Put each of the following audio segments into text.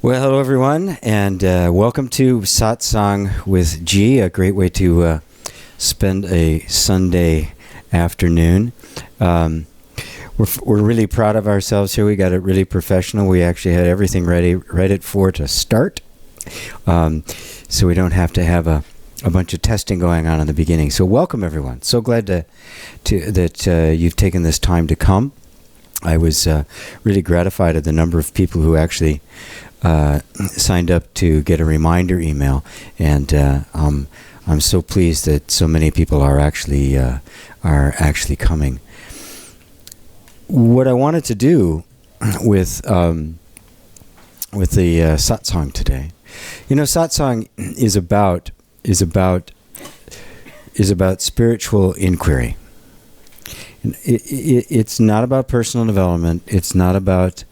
Well, hello everyone, and welcome to Satsang with G, a great way to spend a Sunday afternoon. We're really proud of ourselves here. We got it really professional. We actually had everything ready right at 4 to start, so we don't have to have a bunch of testing going on in the beginning. So welcome everyone. So glad that you've taken this time to come. I was really gratified at the number of people who actually signed up to get a reminder email, and I'm so pleased that so many people are actually coming. What I wanted to do with the satsang today, satsang is about spiritual inquiry. It's not about personal development. It's not about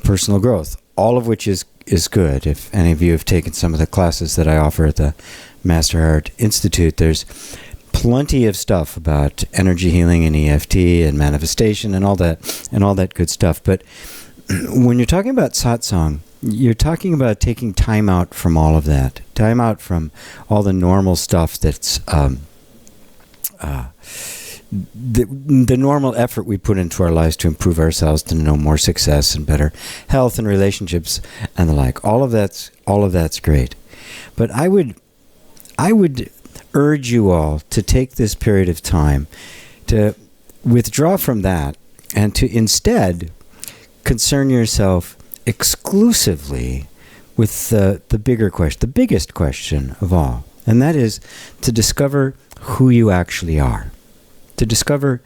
personal growth, all of which is good. If any of you have taken some of the classes that I offer at the Master Heart Institute, there's plenty of stuff about energy healing and EFT and manifestation and all that good stuff. But when you're talking about satsang, you're talking about taking time out from all of that, time out from all the normal stuff that's the normal effort we put into our lives to improve ourselves, to know more success and better health and relationships and the like. All of that's great. But I would urge you all to take this period of time to withdraw from that and to instead concern yourself exclusively with the bigger question, the biggest question of all. And that is to discover who you actually are. To discover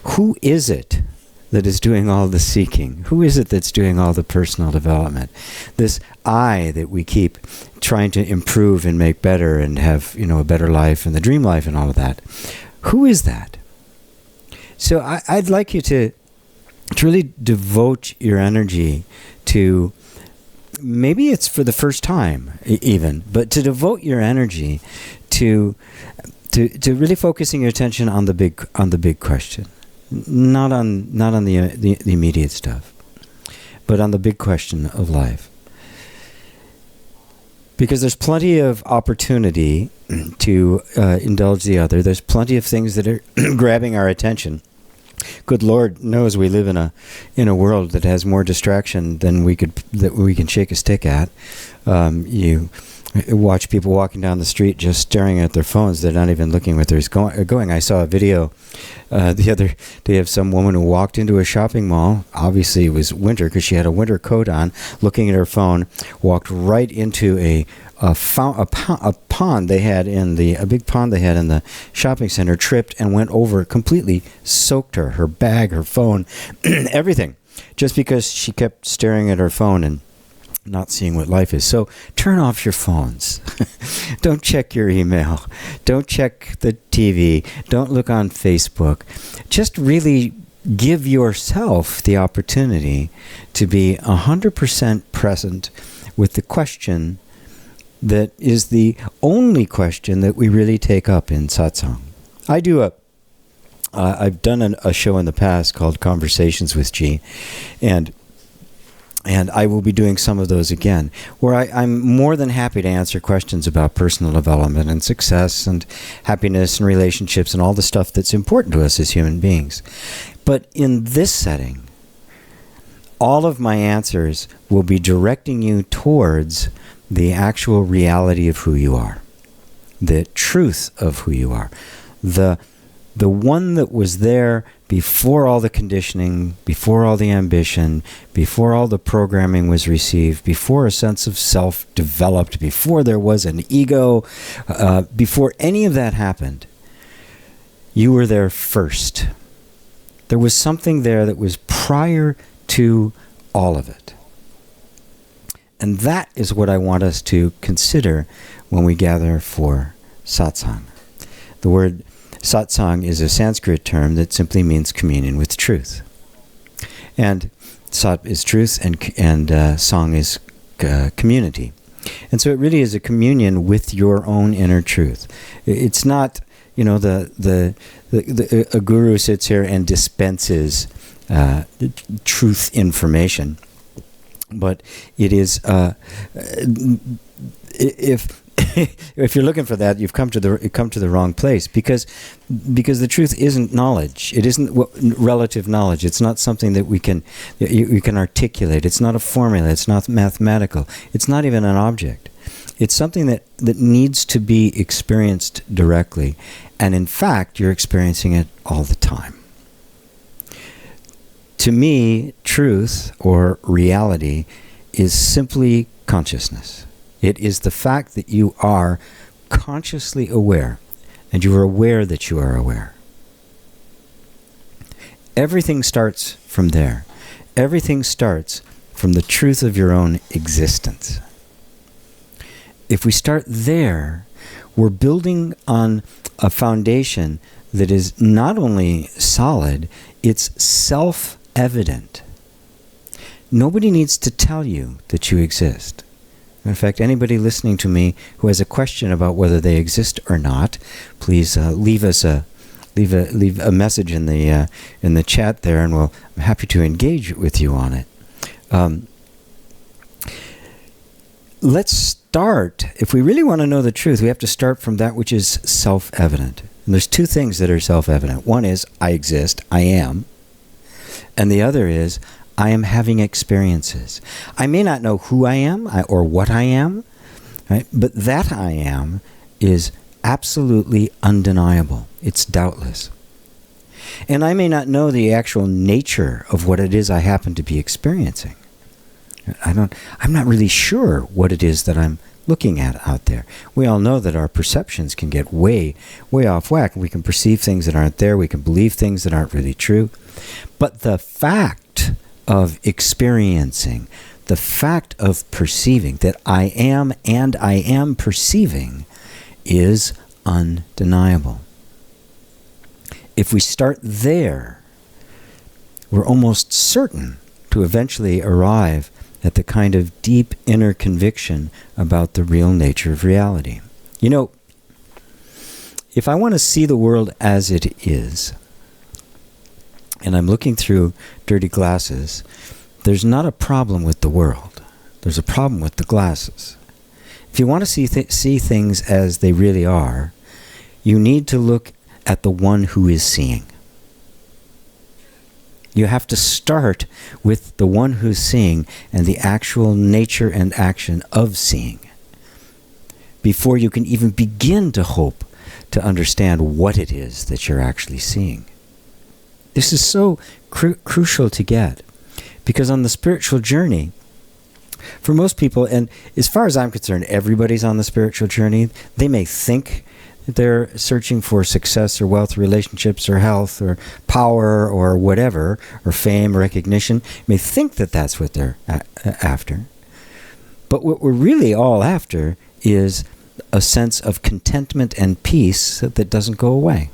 who is it that is doing all the seeking? Who is it that's doing all the personal development? This I that we keep trying to improve and make better and have, a better life and the dream life and all of that. Who is that? So I'd like you to really devote your energy to, maybe it's for the first time even, but to devote your energy to really focusing your attention on the big question, not on the immediate stuff, but on the big question of life. Because there's plenty of opportunity to indulge the other. There's plenty of things that are grabbing our attention. Good Lord knows we live in a world that has more distraction than we can shake a stick at. You watch people walking down the street just staring at their phones. They're not even looking where they're going. I saw a video the other day of some woman who walked into a shopping mall. Obviously it was winter because she had a winter coat on, looking at her phone, walked right into a pond they had a big pond they had in the shopping center, tripped and went over, completely soaked her bag, her phone, everything, just because she kept staring at her phone and not seeing what life is. So turn off your phones. Don't check your email. Don't check the TV. Don't look on Facebook. Just really give yourself the opportunity to be 100% present with the question that is the only question that we really take up in satsang. I've done a show in the past called Conversations with G, and I will be doing some of those again, where I'm more than happy to answer questions about personal development and success and happiness and relationships and all the stuff that's important to us as human beings. But in this setting, all of my answers will be directing you towards the actual reality of who you are, the truth of who you are, the one that was there before all the conditioning, before all the ambition, before all the programming was received, before a sense of self developed, before there was an ego, before any of that happened. You were there first. There was something there that was prior to all of it. And that is what I want us to consider when we gather for satsang. The word satsang is a Sanskrit term that simply means communion with truth. And sat is truth, and sang is community. And so it really is a communion with your own inner truth. It's not, a guru sits here and dispenses truth information. But it is, if if you're looking for that, you've come to the wrong place, because the truth isn't knowledge. It isn't relative knowledge. It's not something that you can articulate. It's not a formula. It's not mathematical. It's not even an object. It's something that needs to be experienced directly, and in fact, you're experiencing it all the time. To me, truth or reality is simply consciousness. It is the fact that you are consciously aware, and you are aware that you are aware. Everything starts from there. Everything starts from the truth of your own existence. If we start there, we're building on a foundation that is not only solid, it's self-evident. Nobody needs to tell you that you exist. In fact, anybody listening to me who has a question about whether they exist or not, please leave a message in the chat there, and I'm happy to engage with you on it. Let's start. If we really want to know the truth, we have to start from that which is self-evident. And there's two things that are self-evident. One is I exist, I am, and the other is I am having experiences. I may not know who I am or what I am, right? But that I am is absolutely undeniable. It's doubtless. And I may not know the actual nature of what it is I happen to be experiencing. I'm not really sure what it is that I'm looking at out there. We all know that our perceptions can get way off whack. We can perceive things that aren't there. We can believe things that aren't really true. But the fact of experiencing, the fact of perceiving that I am and I am perceiving is undeniable. If we start there, we're almost certain to eventually arrive at the kind of deep inner conviction about the real nature of reality. You know, if I want to see the world as it is, and I'm looking through dirty glasses, there's not a problem with the world. There's a problem with the glasses. If you want to see things as they really are, you need to look at the one who is seeing. You have to start with the one who's seeing and the actual nature and action of seeing before you can even begin to hope to understand what it is that you're actually seeing. This is so crucial to get, because on the spiritual journey, for most people, and as far as I'm concerned, everybody's on the spiritual journey. They may think they're searching for success or wealth, relationships or health or power or whatever, or fame or recognition. May think that that's what they're after. But what we're really all after is a sense of contentment and peace that doesn't go away.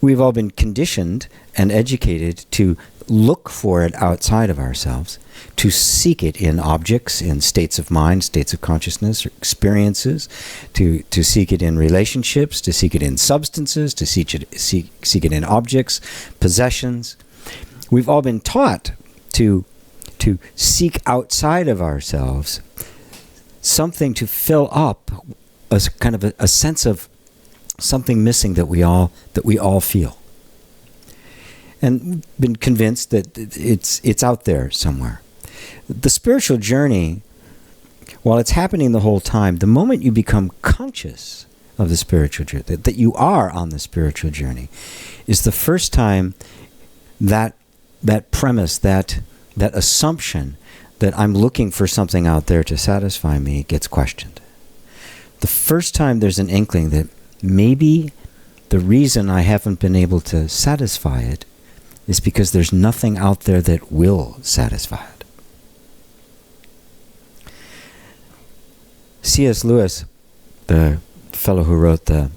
We've all been conditioned and educated to look for it outside of ourselves, to seek it in objects, in states of mind, states of consciousness, or experiences, to seek it in relationships, to seek it in substances, to seek it in objects, possessions. We've all been taught to seek outside of ourselves something to fill up a kind of a sense of something missing that we all feel. And been convinced that it's out there somewhere. The spiritual journey, while it's happening the whole time, the moment you become conscious of the spiritual journey, that you are on the spiritual journey, is the first time that premise, that assumption that I'm looking for something out there to satisfy me gets questioned. The first time there's an inkling that maybe the reason I haven't been able to satisfy it is because there's nothing out there that will satisfy it. C.S. Lewis, the fellow who wrote the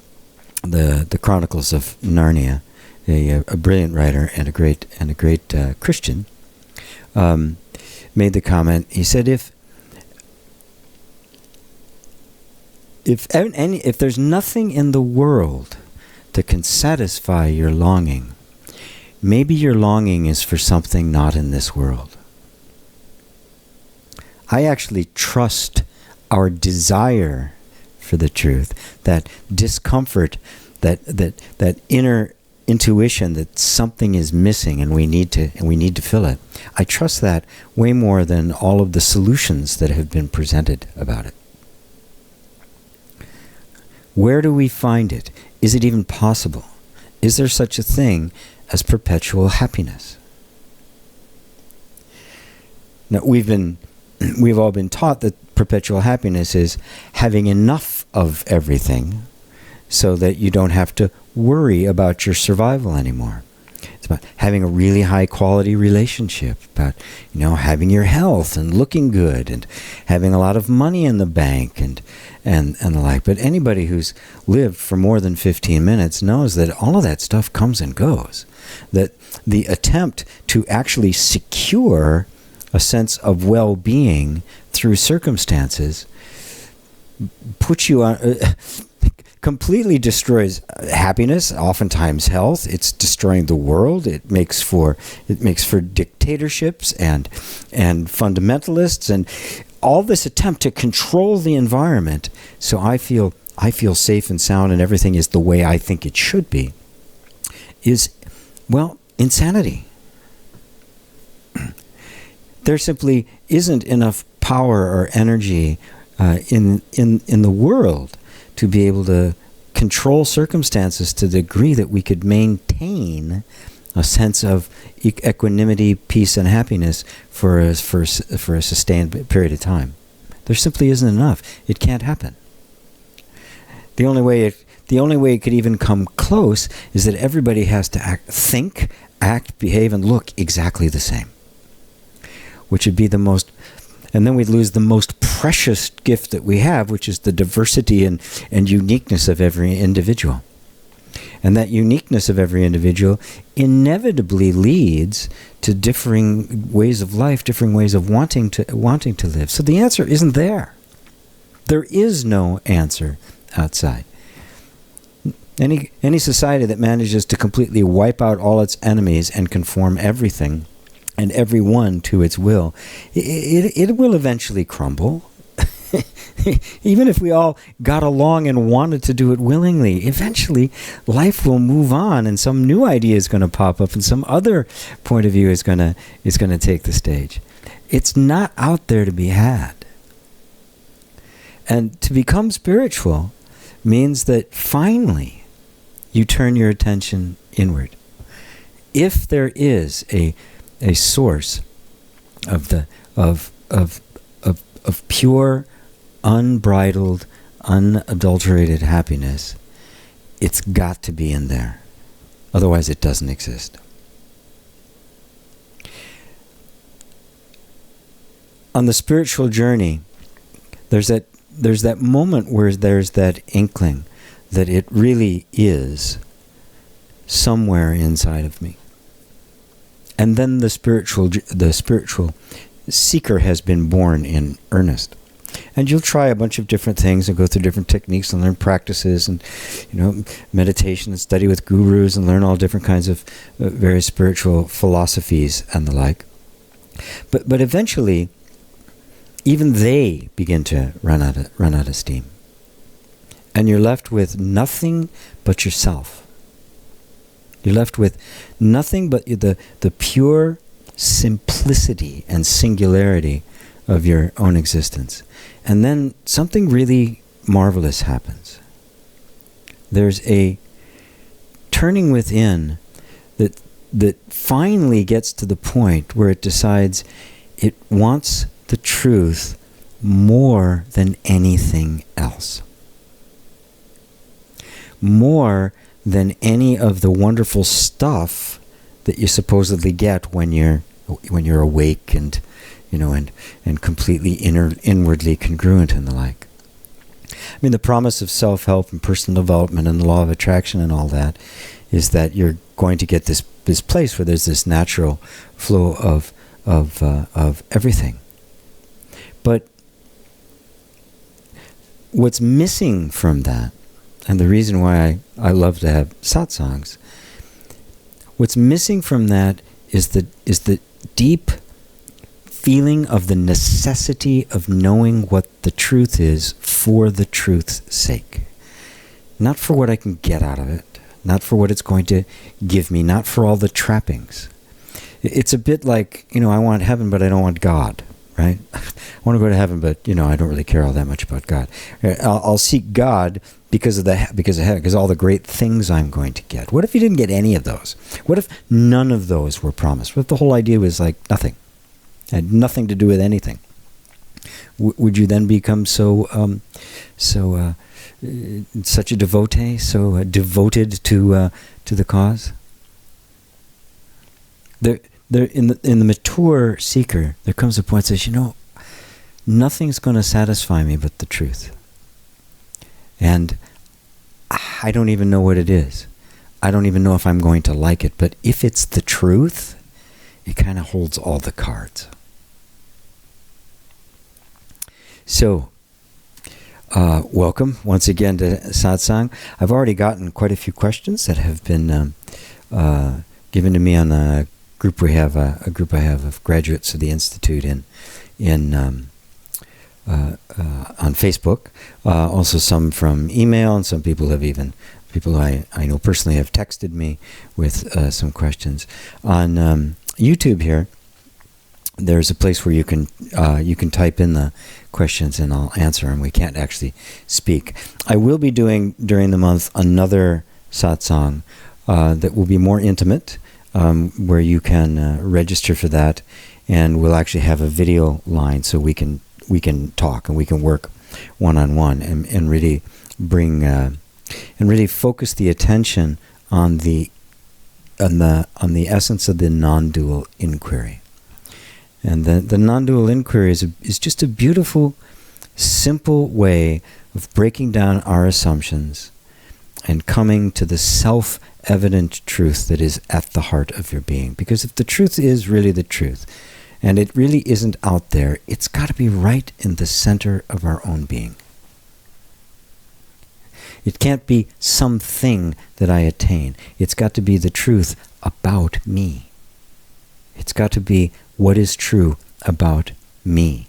Chronicles of Narnia, a brilliant writer and a great Christian, made the comment. He said, if there's nothing in the world that can satisfy your longing, maybe your longing is for something not in this world. I actually trust our desire for the truth, that discomfort, that inner intuition that something is missing and we need to fill it. I trust that way more than all of the solutions that have been presented about it. Where do we find it? Is it even possible? Is there such a thing as perpetual happiness? Now, we've all been taught that perpetual happiness is having enough of everything so that you don't have to worry about your survival anymore. It's about having a really high quality relationship, about, having your health and looking good and having a lot of money in the bank and the like. But anybody who's lived for more than 15 minutes knows that all of that stuff comes and goes. That the attempt to actually secure a sense of well-being through circumstances puts you on... completely destroys happiness, oftentimes health. It's destroying the world. It makes for dictatorships and fundamentalists, and all this attempt to control the environment so I feel safe and sound and everything is the way I think it should be is, insanity. There simply isn't enough power or energy in the world to be able to control circumstances to the degree that we could maintain a sense of equanimity, peace, and happiness for a sustained period of time. There simply isn't enough. It can't happen. The only way it could even come close is that everybody has to think, act, behave, and look exactly the same, which would be the most. And then we'd lose the most precious gift that we have, which is the diversity and uniqueness of every individual. And that uniqueness of every individual inevitably leads to differing ways of life, differing ways of wanting to live. So the answer isn't there. There is no answer outside. Any society that manages to completely wipe out all its enemies and conform everything and everyone to its will, it will eventually crumble. Even if we all got along and wanted to do it willingly, eventually life will move on and some new idea is going to pop up and some other point of view is going to take the stage. It's not out there to be had. And to become spiritual means that finally you turn your attention inward. If there is a source of pure, unbridled, unadulterated happiness, it's got to be in there. Otherwise it doesn't exist. On the spiritual journey, there's that moment where there's that inkling that it really is somewhere inside of me. And then the spiritual seeker has been born in earnest. And you'll try a bunch of different things and go through different techniques and learn practices and, meditation and study with gurus and learn all different kinds of various spiritual philosophies and the like. But eventually, even they begin to run out of steam. And you're left with nothing but yourself. You're left with nothing but the pure simplicity and singularity of your own existence. And then something really marvelous happens. There's a turning within that finally gets to the point where it decides it wants the truth more than anything else. More than any of the wonderful stuff that you supposedly get when you're awake and completely inwardly congruent and the like. I mean, the promise of self-help and personal development and the law of attraction and all that is that you're going to get this place where there's this natural flow of everything. But what's missing from that, and the reason why I love to have satsangs, what's missing from that is the deep feeling of the necessity of knowing what the truth is for the truth's sake. Not for what I can get out of it, not for what it's going to give me, not for all the trappings. It's a bit like, I want heaven, but I don't want God, right? I want to go to heaven, but, I don't really care all that much about God. I'll seek God because of heaven, because all the great things I'm going to get. What if you didn't get any of those? What if none of those were promised? What if the whole idea was like nothing? Had nothing to do with anything? Would you then become such a devotee, so devoted to the cause? In the mature seeker, there comes a point that says, nothing's going to satisfy me but the truth. And I don't even know what it is. I don't even know if I'm going to like it. But if it's the truth, it kind of holds all the cards. So, welcome once again to Satsang. I've already gotten quite a few questions that have been given to me on a group I have of graduates of the Institute on Facebook. Also some from email, and some people who I know personally have texted me with some questions. On YouTube here, there's a place where you can type in the questions and I'll answer them. We can't actually speak. I will be doing during the month another satsang that will be more intimate, where you can register for that, and we'll actually have a video line so we can talk and we can work one-on-one and really bring and really focus the attention on the essence of the non-dual inquiry. And the non-dual inquiry is just a beautiful, simple way of breaking down our assumptions and coming to the self-evident truth that is at the heart of your being. Because if the truth is really the truth, and it really isn't out there, it's got to be right in the center of our own being. It can't be something that I attain. It's got to be the truth about me. It's got to be what is true about me.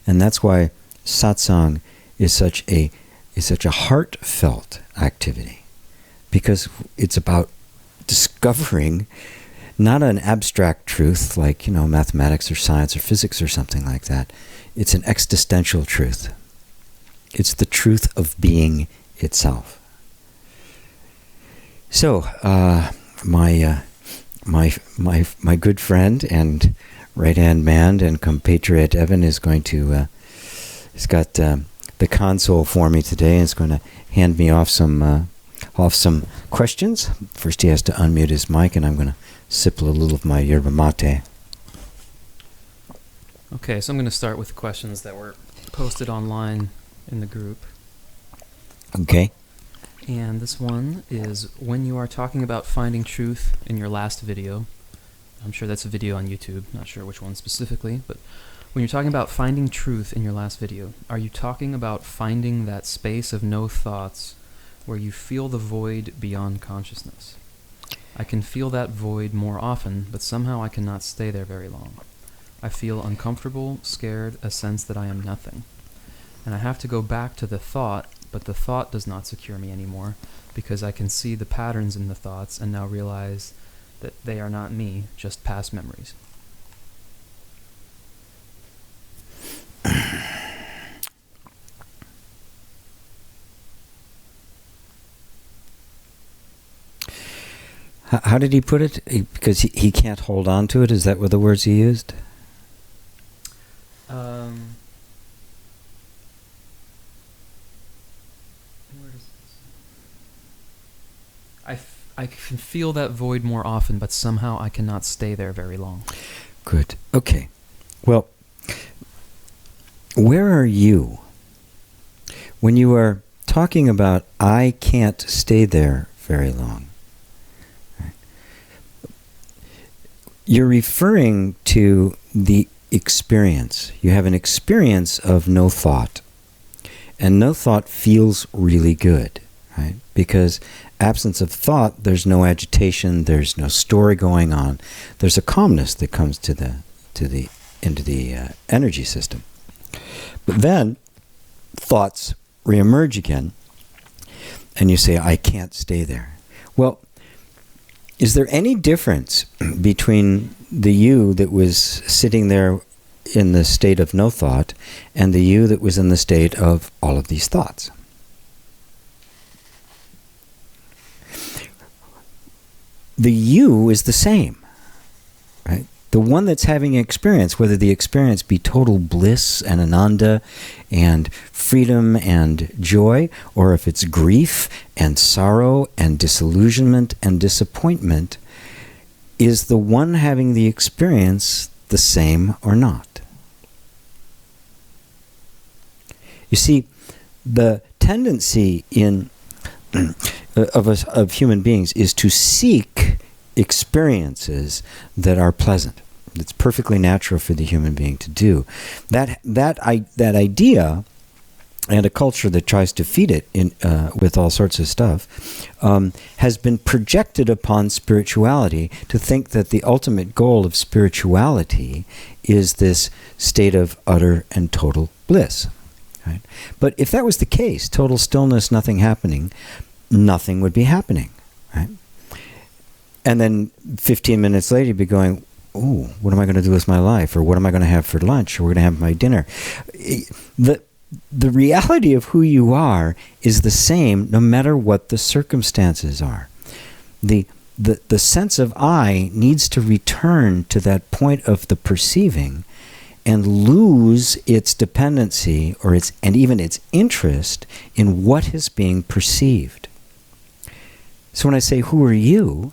And that's why satsang is such a heartfelt activity, because it's about discovering not an abstract truth like, mathematics or science or physics or something like that. It's an existential truth. It's the truth of being itself. So, my good friend and right-hand man and compatriot Evan is going to, he's got the console for me today, and is going to hand me off some questions. First he has to unmute his mic, and I'm going to sip a little of my yerba mate. Okay, so I'm going to start with questions that were posted online in the group. Okay. And this one is, when you are talking about finding truth in your last video, I'm sure that's a video on YouTube, not sure which one specifically, but when you're talking about finding truth in your last video, are you talking about finding that space of no thoughts where you feel the void beyond consciousness? I can feel that void more often, but somehow I cannot stay there very long. I feel uncomfortable, scared, a sense that I am nothing. And I have to go back to the thought, but the thought does not secure me anymore, because I can see the patterns in the thoughts and now realize that they are not me, just past memories. How did he put it? Because he can't hold on to it? Is that what the words he used? I can feel that void more often, but somehow I cannot stay there very long. Good. Okay. Well, where are you when you are talking about I can't stay there very long? You're referring to the experience. You have an experience of no thought. And no thought feels really good, right? Because absence of thought, there's no agitation, there's no story going on. There's a calmness that comes to to the energy system. But then thoughts reemerge again, and you say, I can't stay there. Well, is there any difference between the you that was sitting there in the state of no thought and the you that was in the state of all of these thoughts? The you is the same, right? The one that's having an experience, whether the experience be total bliss and ananda and freedom and joy, or if it's grief and sorrow and disillusionment and disappointment, is the one having the experience the same or not? You see, the tendency in of human beings is to seek experiences that are pleasant. It's perfectly natural for the human being to do. That idea, and a culture that tries to feed it with all sorts of stuff, has been projected upon spirituality to think that the ultimate goal of spirituality is this state of utter and total bliss. Right? But if that was the case, total stillness, nothing happening, nothing would be happening. Right? And then 15 minutes later, you'd be going, ooh, what am I going to do with my life? Or what am I going to have for lunch? Or what am I going to have my dinner? The reality of who you are is the same no matter what the circumstances are. The sense of I needs to return to that point of the perceiving and lose its dependency and even its interest in what is being perceived. So when I say, who are you?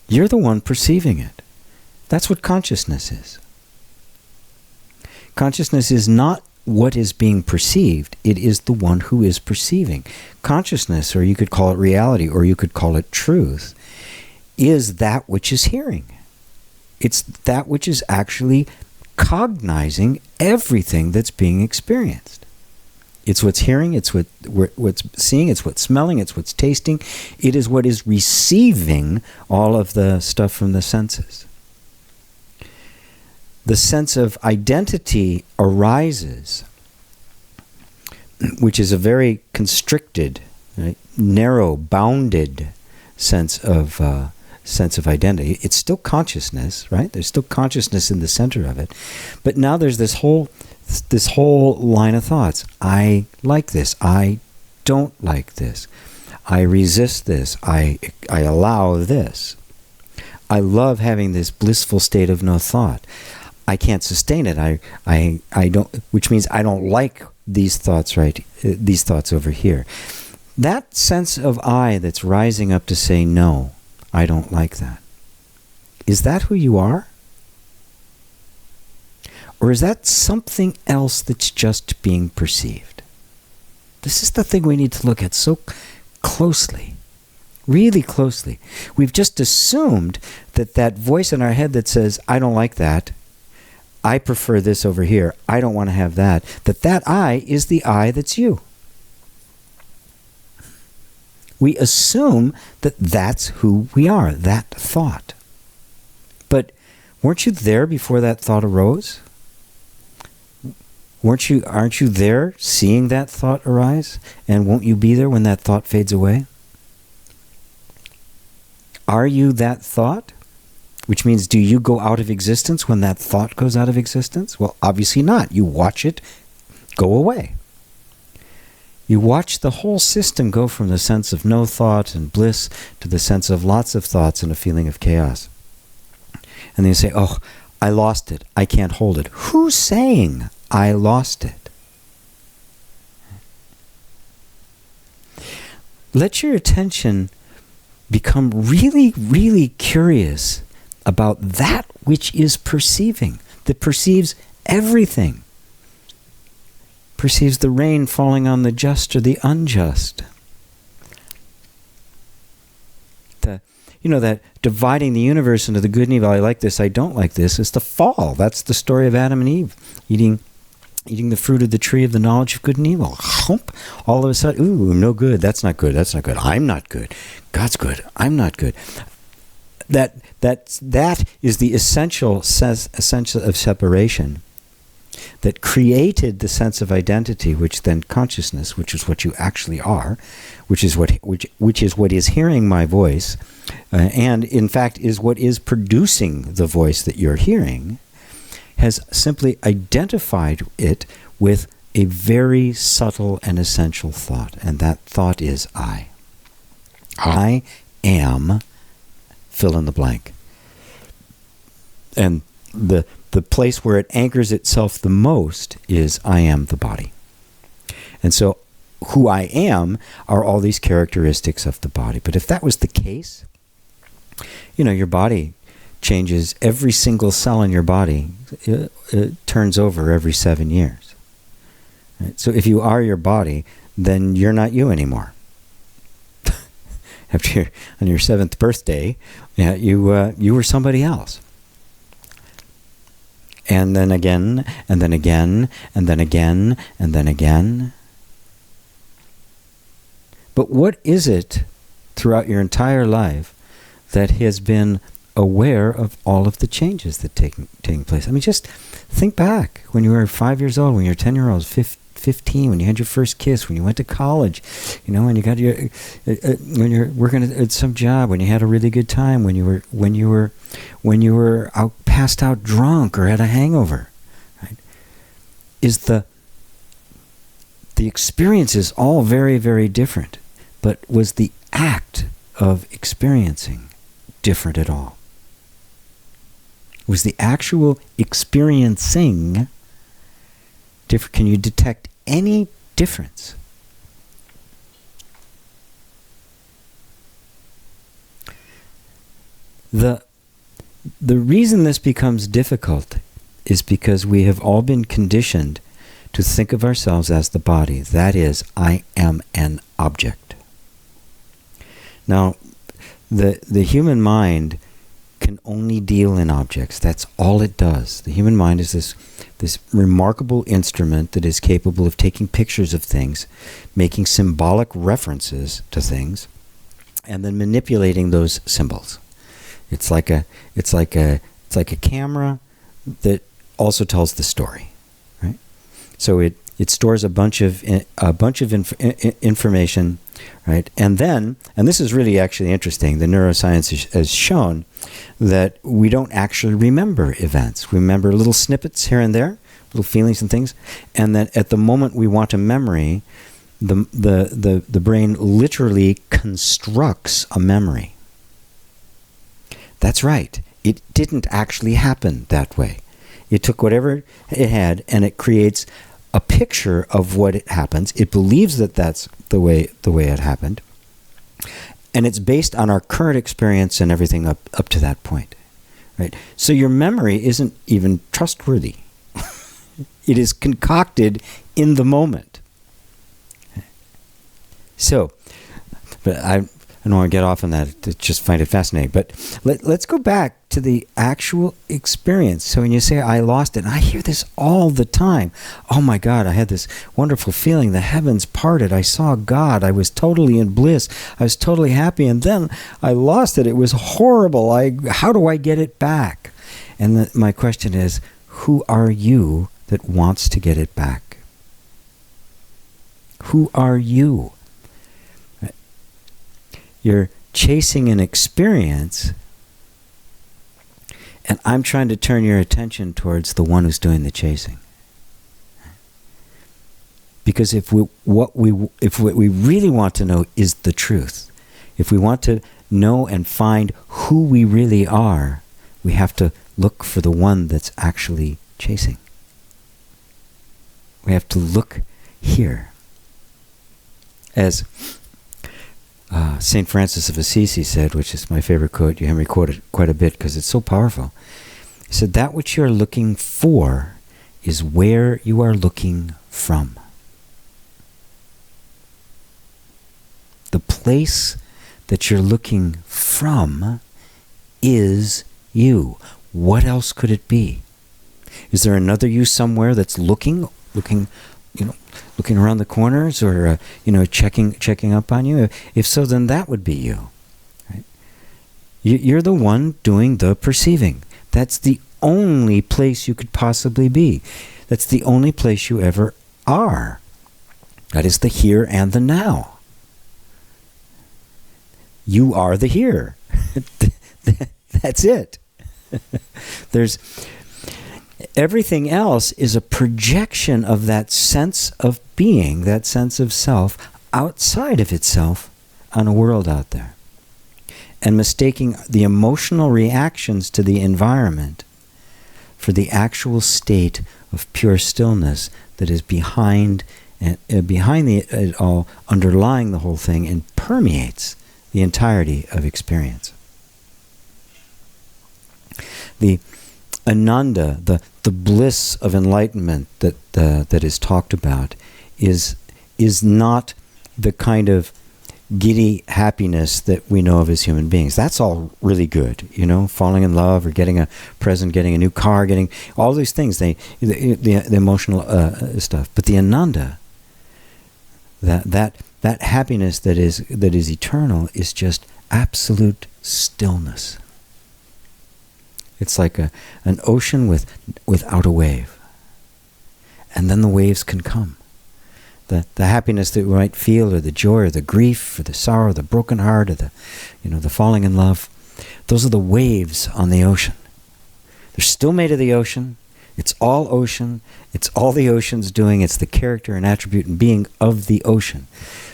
You're the one perceiving it. That's what consciousness is. Consciousness is not what is being perceived. It is the one who is perceiving. Consciousness, or you could call it reality, or you could call it truth, is that which is hearing. It's that which is actually cognizing everything that's being experienced. It's what's hearing, it's what's seeing, it's what's smelling, it's what's tasting. It is what is receiving all of the stuff from the senses. The sense of identity arises, which is a very constricted, right, narrow, bounded sense of identity. It's still consciousness, right? There's still consciousness in the center of it, but now there's this whole line of thoughts. I like this. I don't like this. I resist this. I allow this. I love having this blissful state of no thought. I can't sustain it. I don't, which means I don't like these thoughts, right? These thoughts over here. That sense of I that's rising up to say, no, I don't like that. Is that who you are? Or is that something else that's just being perceived? This is the thing we need to look at so closely, really closely. We've just assumed that voice in our head that says, I don't like that, I prefer this over here, I don't want to have that I is the I that's you. We assume that that's who we are, that thought. But weren't you there before that thought arose? Aren't you there seeing that thought arise? And won't you be there when that thought fades away? Are you that thought? Which means, do you go out of existence when that thought goes out of existence? Well, obviously not. You watch it go away. You watch the whole system go from the sense of no thought and bliss to the sense of lots of thoughts and a feeling of chaos. And then you say, oh, I lost it. I can't hold it. Who's saying I lost it? Let your attention become really, really curious about that which is perceiving, that perceives everything. Perceives the rain falling on the just or the unjust. That dividing the universe into the good and evil, I like this, I don't like this, is the fall. That's the story of Adam and Eve, eating the fruit of the tree of the knowledge of good and evil. Hump, all of a sudden, ooh, no good, that's not good, I'm not good. God's good, I'm not good. that is the essential of separation that created the sense of identity, which then consciousness, which is what you actually are, which is what is hearing my voice, and in fact is what is producing the voice that you're hearing, has simply identified it with a very subtle and essential thought, and that thought is I. I am fill in the blank. And the place where it anchors itself the most is I am the body. And so who I am are all these characteristics of the body. But if that was the case, your body changes. Every single cell in your body it turns over every 7 years. Right? So if you are your body, then you're not you anymore. On your 7th birthday, you were somebody else. And then again, and then again, and then again, and then again. But what is it throughout your entire life that has been aware of all of the changes that taking place? I mean, just think back when you were 5 years old, when you were 10-year-old, 15, when you had your first kiss, when you went to college, when you got your, when you're working at some job, when you had a really good time, when you were passed out drunk or had a hangover, right? The experience is all very, very different, but was the act of experiencing different at all? Was the actual experiencing different? Can you detect any difference? The reason this becomes difficult is because we have all been conditioned to think of ourselves as the body. That is, I am an object. Now, the human mind can only deal in objects. That's all it does. The human mind is this remarkable instrument that is capable of taking pictures of things, making symbolic references to things, and then manipulating those symbols. It's like a camera that also tells the story, right? So it stores a bunch of information, right? And this is really actually interesting. The neuroscience has shown that we don't actually remember events. We remember little snippets here and there, little feelings and things, and that at the moment we want a memory, the brain literally constructs a memory. That's right. It didn't actually happen that way. It took whatever it had and it creates a picture of what it happens. It believes that that's the way it happened. And it's based on our current experience and everything up to that point. Right? So your memory isn't even trustworthy. It is concocted in the moment. So, but I don't want to get off on that. I just find it fascinating. But let's go back to the actual experience. So when you say, I lost it, and I hear this all the time. Oh my God, I had this wonderful feeling. The heavens parted. I saw God. I was totally in bliss. I was totally happy. And then I lost it. It was horrible. How do I get it back? And my question is, who are you that wants to get it back? Who are you? You're chasing an experience, and I'm trying to turn your attention towards the one who's doing the chasing. Because if what we really want to know is the truth, if we want to know and find who we really are, we have to look for the one that's actually chasing. We have to look here. As St. Francis of Assisi said, which is my favorite quote, you hear me quote it quite a bit because it's so powerful. He said, that which you're looking for is where you are looking from. The place that you're looking from is you. What else could it be? Is there another you somewhere that's looking around the corners, or checking up on you? If so, then that would be you. Right? You're the one doing the perceiving. That's the only place you could possibly be. That's the only place you ever are. That is the here and the now. You are the here. That's it. There's everything else is a projection of that sense of being, that sense of self, outside of itself on a world out there. And mistaking the emotional reactions to the environment for the actual state of pure stillness that is behind it all, underlying the whole thing, and permeates the entirety of experience. The ananda, the bliss of enlightenment that is talked about, is not the kind of giddy happiness that we know of as human beings. That's all really good, falling in love or getting a present, getting a new car, getting all these things. The emotional stuff, but the ananda, that happiness that is eternal, is just absolute stillness. It's like an ocean without a wave, and then the waves can come. The happiness that we might feel, or the joy, or the grief, or the sorrow, or the broken heart, or the falling in love, those are the waves on the ocean. They're still made of the ocean. It's all ocean. It's all the ocean's doing. It's the character and attribute and being of the ocean.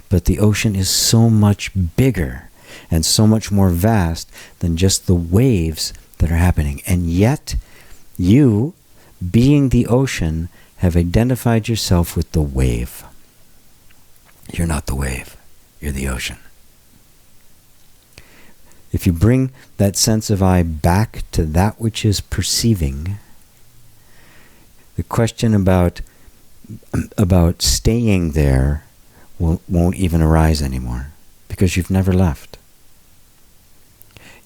But the ocean is so much bigger and so much more vast than just the waves that are happening. And yet, you, being the ocean, have identified yourself with the wave. You're not the wave. You're the ocean. If you bring that sense of I back to that which is perceiving, the question about staying there won't even arise anymore, because you've never left.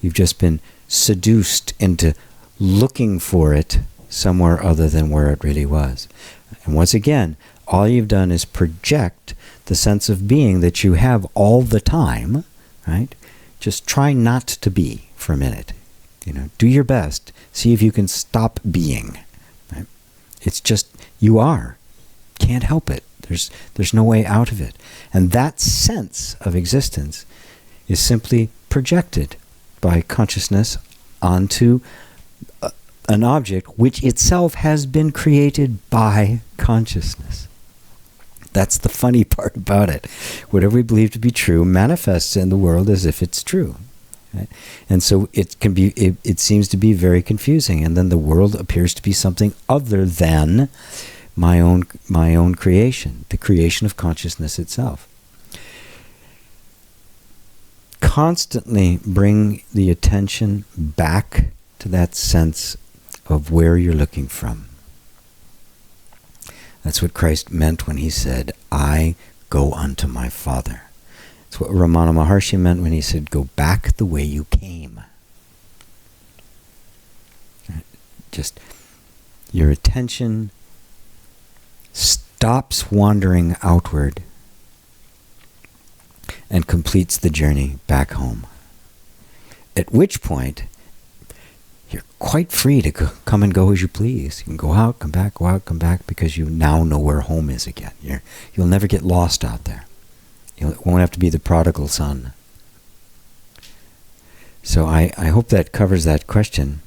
You've just been seduced into looking for it somewhere other than where it really was. And once again, all you've done is project the sense of being that you have all the time, right? Just try not to be for a minute. Do your best. See if you can stop being. Right? It's just, you are. Can't help it. There's no way out of it. And that sense of existence is simply projected by consciousness onto an object which itself has been created by consciousness. That's the funny part about it. Whatever we believe to be true manifests in the world as if it's true. Right? And so it seems to be very confusing, and then the world appears to be something other than my own creation, the creation of consciousness itself. Constantly bring the attention back to that sense of where you're looking from. That's what Christ meant when he said, I go unto my Father. It's what Ramana Maharshi meant when he said, go back the way you came. Just your attention stops wandering outward and completes the journey back home. At which point, you're quite free to come and go as you please. You can go out, come back, because you now know where home is again. You'll never get lost out there. You won't have to be the prodigal son. So I hope that covers that question.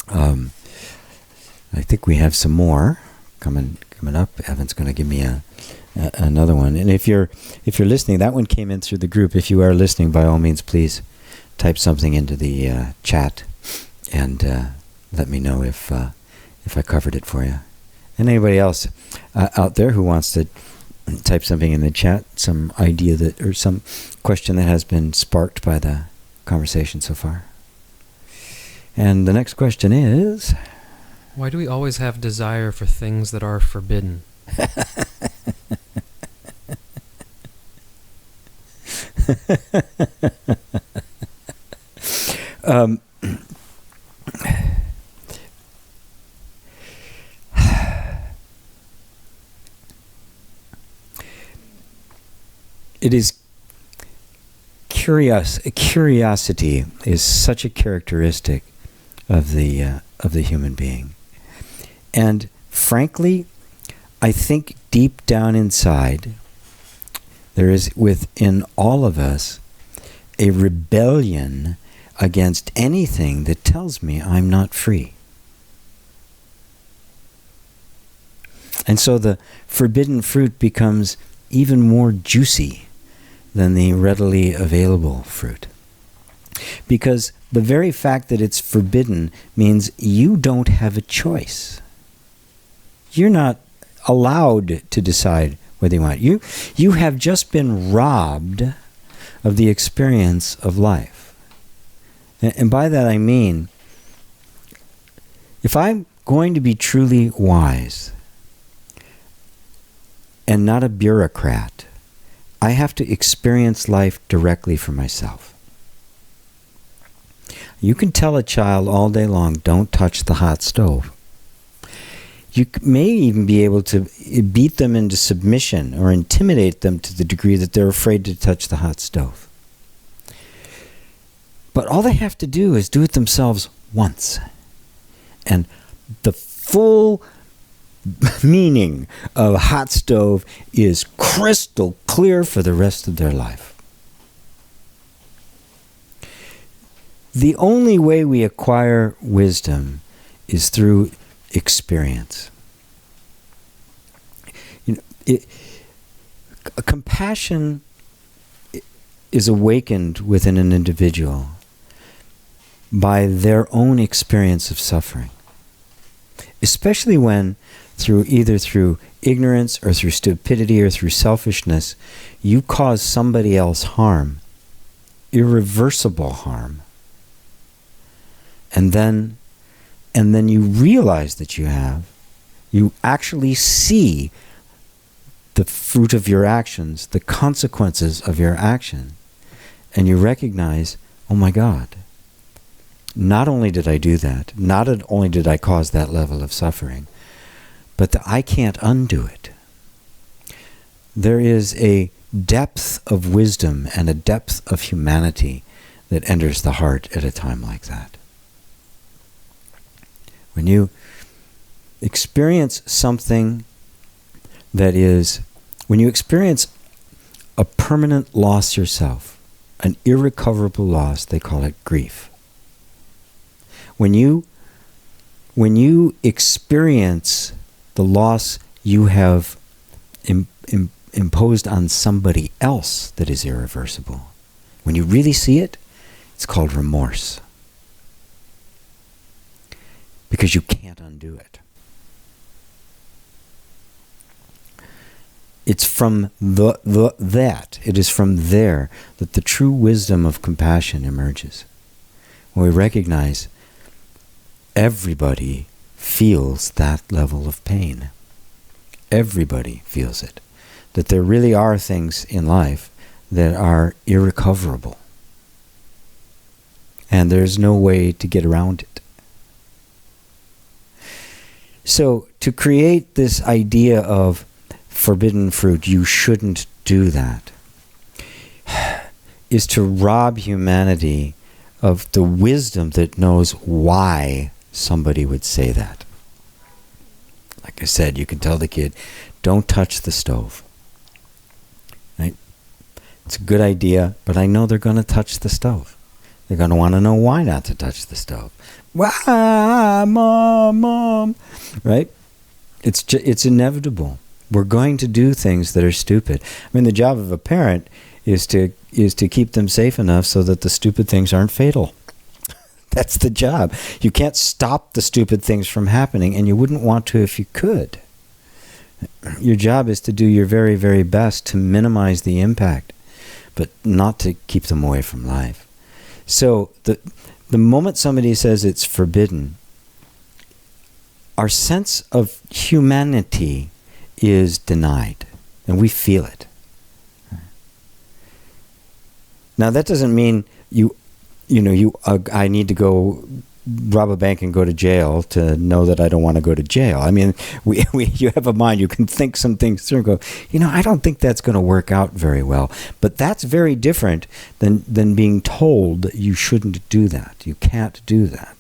I think we have some more coming up. Evan's going to give me another one. And if you're listening, that one came in through the group. If you are listening, by all means, please type something into the chat and let me know if I covered it for you. And anybody else out there who wants to type something in the chat, some idea or some question that has been sparked by the conversation so far. And the next question is, why do we always have desire for things that are forbidden? It is curiosity is such a characteristic of the human being. And frankly, I think deep down inside, there is within all of us a rebellion against anything that tells me I'm not free. And so the forbidden fruit becomes even more juicy than the readily available fruit. Because the very fact that it's forbidden means you don't have a choice. You're not allowed to decide whether you want. You have just been robbed of the experience of life. And by that I mean, if I'm going to be truly wise and not a bureaucrat, I have to experience life directly for myself. You can tell a child all day long, don't touch the hot stove. You may even be able to beat them into submission or intimidate them to the degree that they're afraid to touch the hot stove. But all they have to do is do it themselves once. And the full meaning of a hot stove is crystal clear for the rest of their life. The only way we acquire wisdom is through experience. Compassion is awakened within an individual by their own experience of suffering, especially when either through ignorance or through stupidity or through selfishness, you cause somebody else harm, irreversible harm. And then you realize that you actually see the fruit of your actions, the consequences of your action. And you recognize, oh my God, not only did I do that, not only did I cause that level of suffering, but I can't undo it. There is a depth of wisdom and a depth of humanity that enters the heart at a time like that. When you experience something when you experience a permanent loss yourself, an irrecoverable loss, they call it grief. When you experience the loss you have imposed on somebody else that is irreversible, when you really see it, it's called remorse. Because you can't undo it. It's from it is from there that the true wisdom of compassion emerges. When we recognize everybody feels that level of pain. Everybody feels it. That there really are things in life that are irrecoverable. And there's no way to get around it. So to create this idea of forbidden fruit, you shouldn't do that, is to rob humanity of the wisdom that knows why somebody would say that. Like I said, you can tell the kid, don't touch the stove. Right? It's a good idea, but I know they're going to touch the stove. They're going to want to know why not to touch the stove. Wah, mom, right? It's inevitable. We're going to do things that are stupid. I mean, the job of a parent is to keep them safe enough so that the stupid things aren't fatal. That's the job. You can't stop the stupid things from happening, and you wouldn't want to if you could. Your job is to do your very, very best to minimize the impact, but not to keep them away from life. So the moment somebody says it's forbidden, our sense of humanity is denied, and we feel it. Now that doesn't mean I need to go rob a bank and go to jail to know that I don't want to go to jail. I mean, you have a mind, you can think some things through and go, I don't think that's going to work out very well. But that's very different than being told that you shouldn't do that. You can't do that.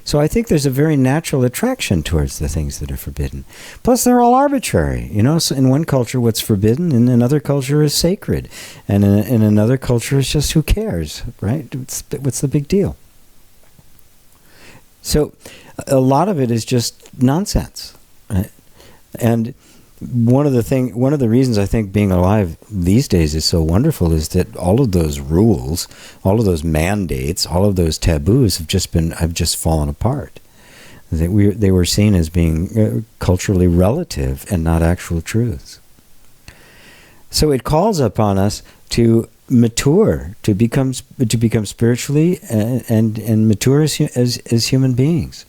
So I think there's a very natural attraction towards the things that are forbidden. Plus, they're all arbitrary. So in one culture, what's forbidden in another culture is sacred. And in another culture, it's just who cares, right? What's the big deal? So a lot of it is just nonsense, right? And one of the reasons I think being alive these days is so wonderful is that all of those rules, all of those mandates, all of those taboos have just fallen apart. They were seen as being culturally relative and not actual truths. So it calls upon us to mature, to become spiritually and mature as human beings,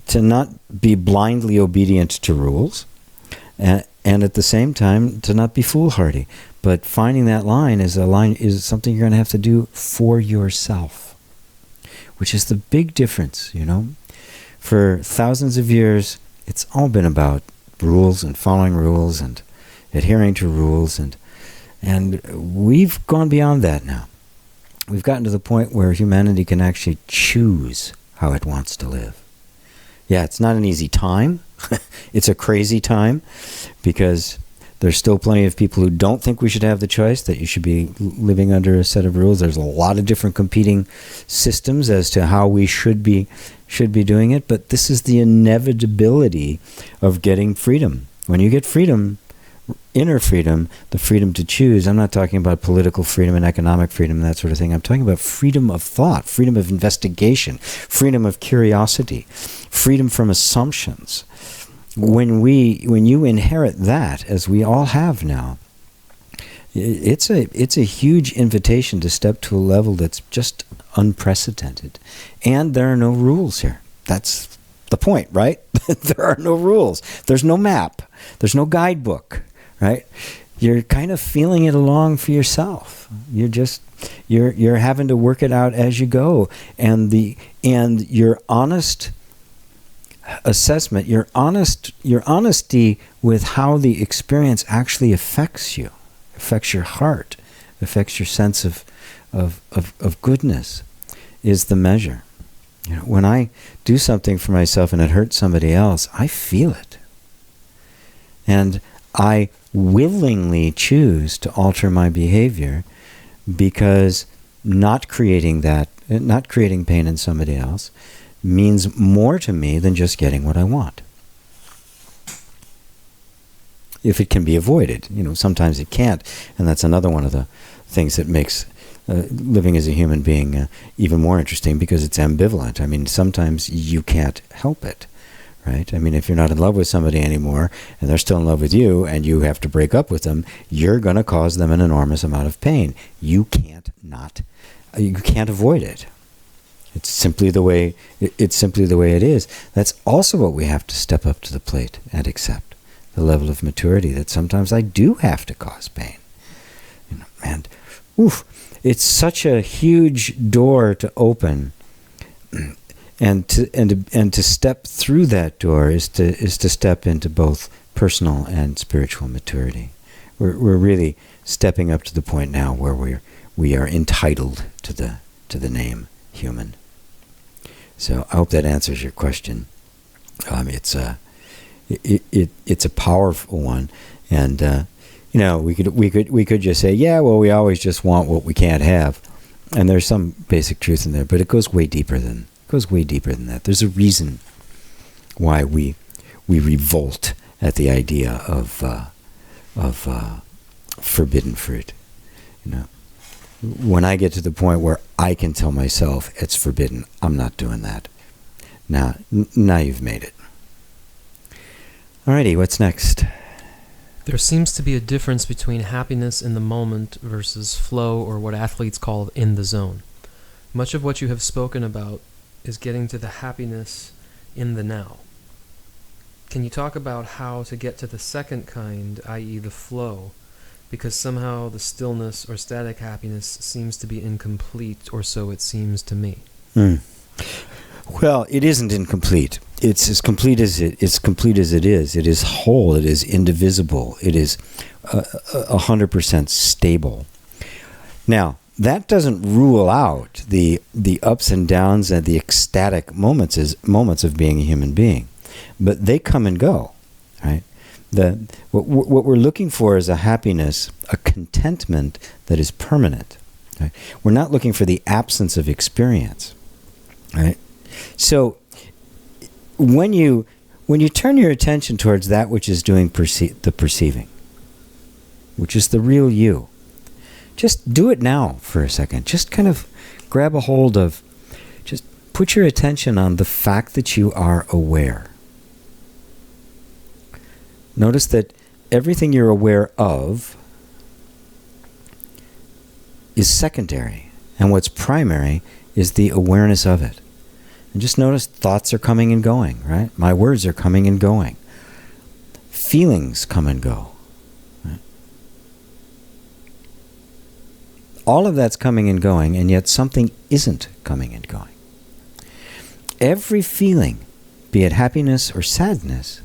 to not be blindly obedient to rules. And at the same time, to not be foolhardy. But finding that line is something you're going to have to do for yourself, which is the big difference, For thousands of years, it's all been about rules and following rules and adhering to rules, and we've gone beyond that now. We've gotten to the point where humanity can actually choose how it wants to live. Yeah, it's not an easy time. It's a crazy time because there's still plenty of people who don't think we should have the choice, that you should be living under a set of rules. There's a lot of different competing systems as to how we should be doing it, but this is the inevitability of getting freedom. When you get freedom, inner freedom, the freedom to choose, I'm not talking about political freedom and economic freedom and that sort of thing. I'm talking about freedom of thought, freedom of investigation, freedom of curiosity, freedom from assumptions. When you inherit that, as we all have now, it's a huge invitation to step to a level that's just unprecedented. And there are no rules here. That's the point, right? There are no rules. There's no map. There's no guidebook, right? You're kind of feeling it along for yourself. You're having to work it out as you go. And your honest assessment, your honesty with how the experience actually affects you, affects your heart, affects your sense of goodness, is the measure. When I do something for myself and it hurts somebody else, I feel it. And I willingly choose to alter my behavior because not creating pain in somebody else means more to me than just getting what I want. If it can be avoided. Sometimes it can't. And that's another one of the things that makes living as a human being even more interesting, because it's ambivalent. I mean, sometimes you can't help it, right? I mean, if you're not in love with somebody anymore and they're still in love with you and you have to break up with them, you're going to cause them an enormous amount of pain. You can't avoid it. It's simply the way it is. That's also what we have to step up to the plate and accept, the level of maturity that sometimes I do have to cause pain. And it's such a huge door to open, and to step through that door is to step into both personal and spiritual maturity. We're really stepping up to the point now where we are entitled to the name human. So I hope that answers your question. It's a powerful one, and we could just say, yeah, well, we always just want what we can't have, and there's some basic truth in there, but it goes way deeper than that. There's a reason why we revolt at the idea of forbidden fruit. When I get to the point where I can tell myself it's forbidden, I'm not doing that. Now you've made it. Alrighty, what's next? There seems to be a difference between happiness in the moment versus flow, or what athletes call in the zone. Much of what you have spoken about is getting to the happiness in the now. Can you talk about how to get to the second kind, i.e. the flow? Because somehow the stillness or static happiness seems to be incomplete, or so it seems to me. Well, it isn't incomplete. It's as complete as it is. It is whole. It is indivisible. It is 100% stable. Now, that doesn't rule out the ups and downs and the ecstatic moments of being a human being, but they come and go, right? What we're looking for is a happiness, a contentment that is permanent. Right? We're not looking for the absence of experience, right? So when you turn your attention towards that which is doing the perceiving, which is the real you, just do it now for a second. Just kind of grab a hold of, just put your attention on the fact that you are aware. Notice that everything you're aware of is secondary, and what's primary is the awareness of it. And just notice thoughts are coming and going, right? My words are coming and going. Feelings come and go. Right? All of that's coming and going, and yet something isn't coming and going. Every feeling, be it happiness or sadness,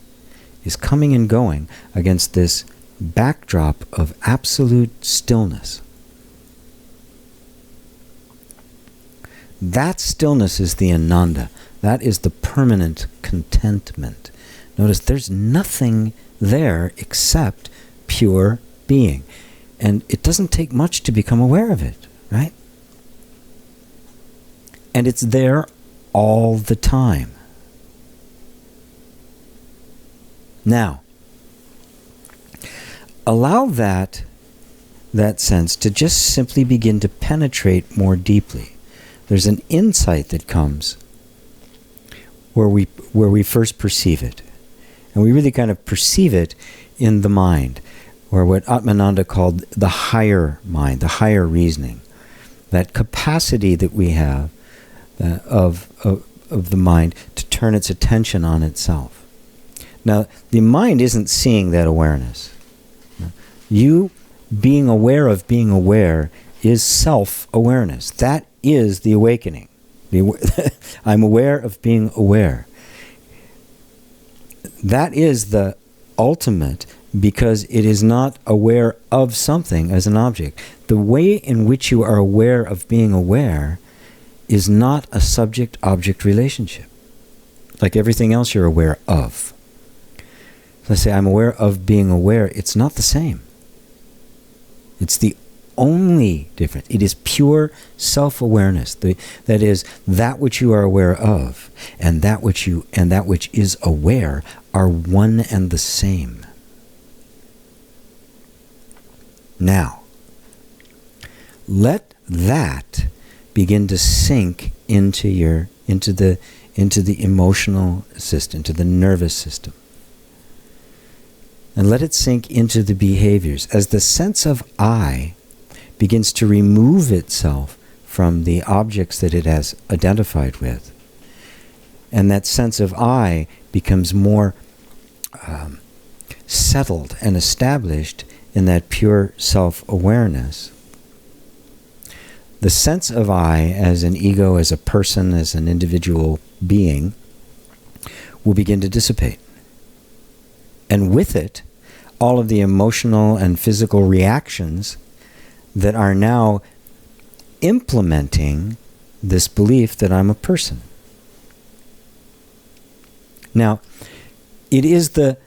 is coming and going against this backdrop of absolute stillness. That stillness is the ananda. That is the permanent contentment. Notice there's nothing there except pure being. And it doesn't take much to become aware of it, right? And it's there all the time. Now, allow that sense to just simply begin to penetrate more deeply. There's an insight that comes where we first perceive it. And we really kind of perceive it in the mind, or what Atmananda called the higher mind, the higher reasoning. That capacity that we have of the mind to turn its attention on itself. Now, the mind isn't seeing that awareness. You being aware of being aware is self-awareness. That is the awakening. I'm aware of being aware. That is the ultimate, because it is not aware of something as an object. The way in which you are aware of being aware is not a subject-object relationship, like everything else you're aware of. Let's say I'm aware of being aware. It's not the same. It's the only difference. It is pure self-awareness. That is, that which you are aware of and that which is aware are one and the same. Now, let that begin to sink into the emotional system, into the nervous system. And let it sink into the behaviors. As the sense of I begins to remove itself from the objects that it has identified with, and that sense of I becomes more settled and established in that pure self-awareness, the sense of I as an ego, as a person, as an individual being will begin to dissipate. And with it, all of the emotional and physical reactions that are now implementing this belief that I'm a person. Now, it is the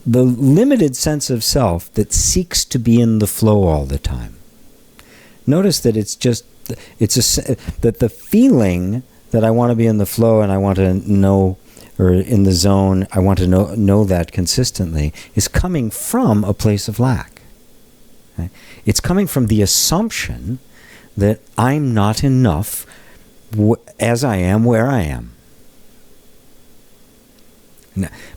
limited sense of self that seeks to be in the flow all the time. Notice that that the feeling that I want to be in the flow and I want to know, or in the zone, I want to know that consistently, is coming from a place of lack. Right? It's coming from the assumption that I'm not enough as I am where I am.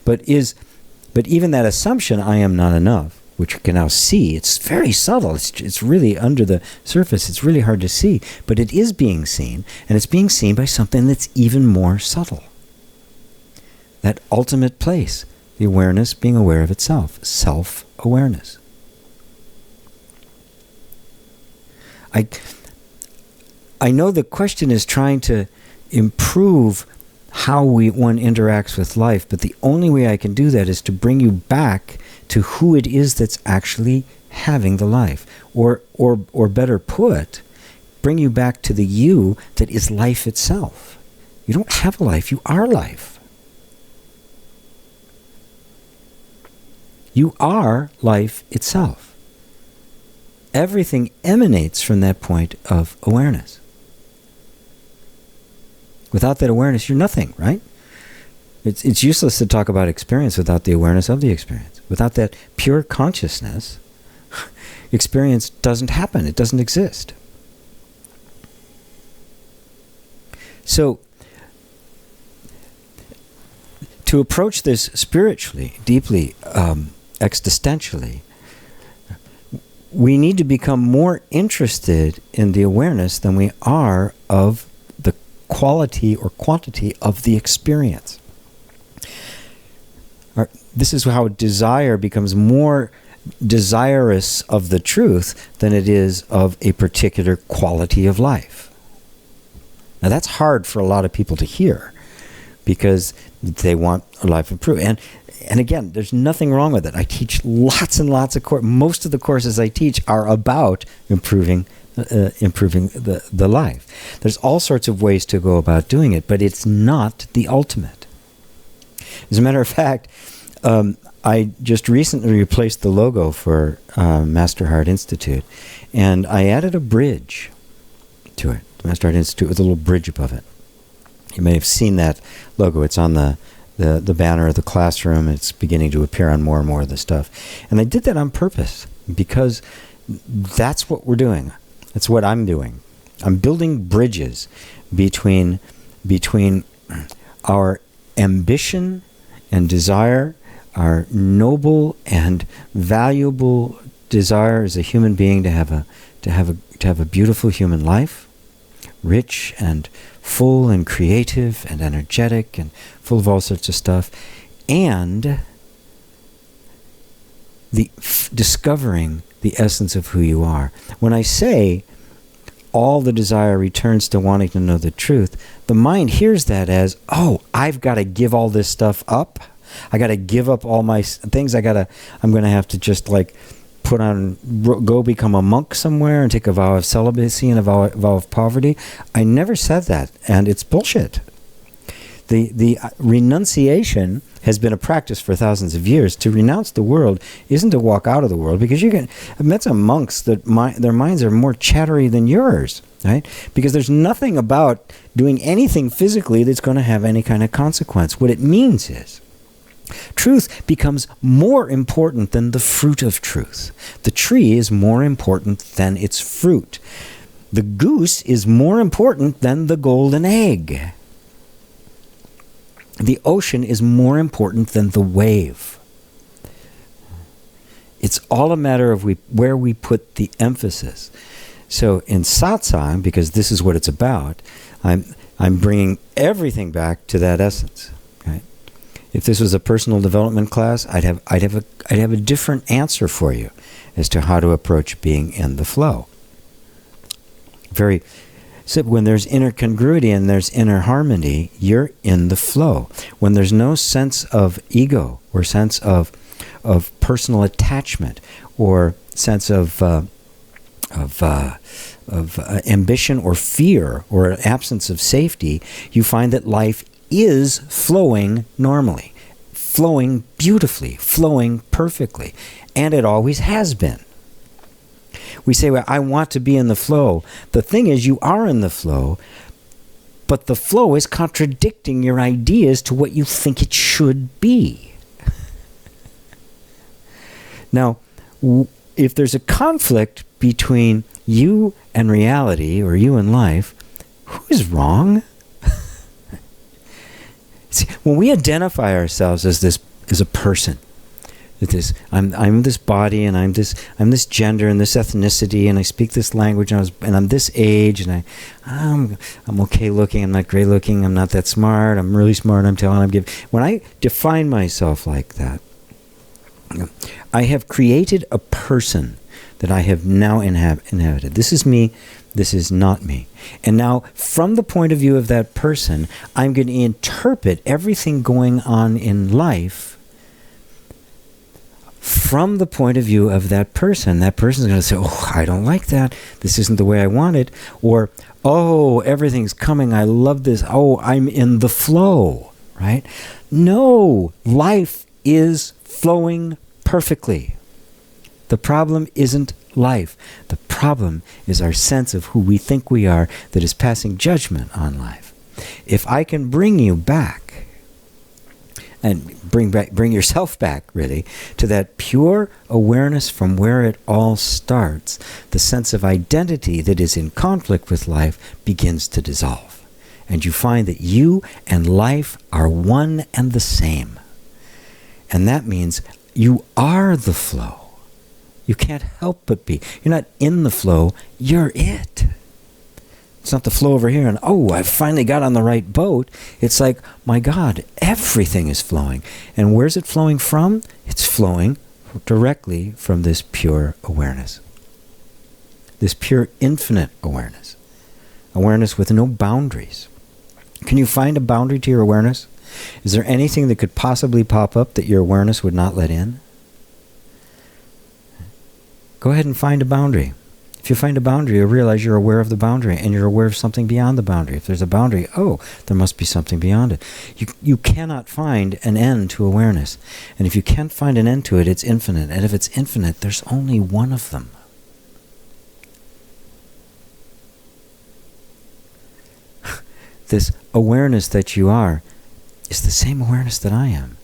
But even that assumption, I am not enough, which you can now see, it's very subtle. It's really under the surface. It's really hard to see. But it is being seen, and it's being seen by something that's even more subtle. That ultimate place, the awareness being aware of itself, self-awareness. I know the question is trying to improve how one interacts with life, but the only way I can do that is to bring you back to who it is that's actually having the life. Or better put, bring you back to the you that is life itself. You don't have a life, you are life. You are life itself. Everything emanates from that point of awareness. Without that awareness, you're nothing, right? It's useless to talk about experience without the awareness of the experience. Without that pure consciousness, experience doesn't happen. It doesn't exist. So, to approach this spiritually, deeply, existentially, we need to become more interested in the awareness than we are of the quality or quantity of the experience. This is how desire becomes more desirous of the truth than it is of a particular quality of life. Now that's hard for a lot of people to hear because they want a life improved. And again, there's nothing wrong with it. I teach lots and lots of courses. Most of the courses I teach are about improving the life. There's all sorts of ways to go about doing it, but it's not the ultimate. As a matter of fact, I just recently replaced the logo for Master Heart Institute, and I added a bridge to it. The Master Heart Institute with a little bridge above it. You may have seen that logo. It's on the banner of the classroom. It's beginning to appear on more and more of the stuff. And I did that on purpose because that's what we're doing. That's what I'm doing. I'm building bridges between our ambition and desire, our noble and valuable desire as a human being to have a beautiful human life, rich and full and creative and energetic and full of all sorts of stuff, and discovering the essence of who you are. When I say all the desire returns to wanting to know the truth, the mind hears that as, oh, I've got to give all this stuff up. I got to give up all my things. I'm going to have to just go become a monk somewhere and take a vow of celibacy and a vow of poverty. I never said that, and it's bullshit. The renunciation has been a practice for thousands of years. To renounce the world isn't to walk out of the world, because I've met some monks that their minds are more chattery than yours, right? Because there's nothing about doing anything physically that's going to have any kind of consequence. What it means is, truth becomes more important than the fruit of truth. The tree is more important than its fruit. The goose is more important than the golden egg. The ocean is more important than the wave. It's all a matter of where we put the emphasis. So in Satsang, because this is what it's about, I'm bringing everything back to that essence. Right? If this was a personal development class, I'd have a different answer for you as to how to approach being in the flow. So when there's inner congruity and there's inner harmony, you're in the flow. When there's no sense of ego or sense of personal attachment or sense of ambition or fear or absence of safety, you find that life is flowing normally, flowing beautifully, flowing perfectly, and it always has been. We say, well, I want to be in the flow. The thing is, you are in the flow, but the flow is contradicting your ideas to what you think it should be. Now, if there's a conflict between you and reality, or you and life, who is wrong? See, when we identify ourselves as a person, I'm this body, and I'm this gender and this ethnicity, and I speak this language, and I'm this age, and I'm okay looking, I'm not great looking, I'm not that smart, I'm really smart, I'm talented, I'm giving. When I define myself like that, I have created a person that I have now inhabited. This is me. This is not me. And now, from the point of view of that person, I'm going to interpret everything going on in life from the point of view of that person. That person's going to say, oh, I don't like that. This isn't the way I want it. Or, oh, everything's coming. I love this. Oh, I'm in the flow, right? No, life is flowing perfectly. The problem isn't life. The problem is our sense of who we think we are that is passing judgment on life. If I can bring you back, and bring yourself back, really, to that pure awareness from where it all starts, the sense of identity that is in conflict with life begins to dissolve. And you find that you and life are one and the same. And that means you are the flow. You can't help but be. You're not in the flow, you're it. It's not the flow over here and, oh, I finally got on the right boat. It's like, my God, everything is flowing. And where's it flowing from? It's flowing directly from this pure awareness. This pure infinite awareness. Awareness with no boundaries. Can you find a boundary to your awareness? Is there anything that could possibly pop up that your awareness would not let in? Go ahead and find a boundary. If you find a boundary, you'll realize you're aware of the boundary, and you're aware of something beyond the boundary. If there's a boundary, oh, there must be something beyond it. You cannot find an end to awareness. And if you can't find an end to it, it's infinite. And if it's infinite, there's only one of them. This awareness that you are is the same awareness that I am.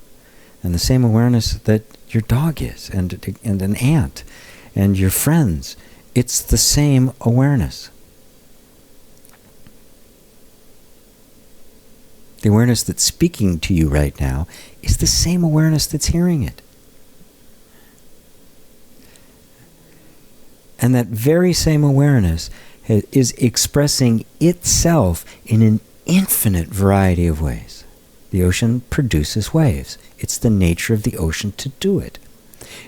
And the same awareness that your dog is, and an ant, and your friends. It's the same awareness. The awareness that's speaking to you right now is the same awareness that's hearing it. And that very same awareness is expressing itself in an infinite variety of ways. The ocean produces waves. It's the nature of the ocean to do it.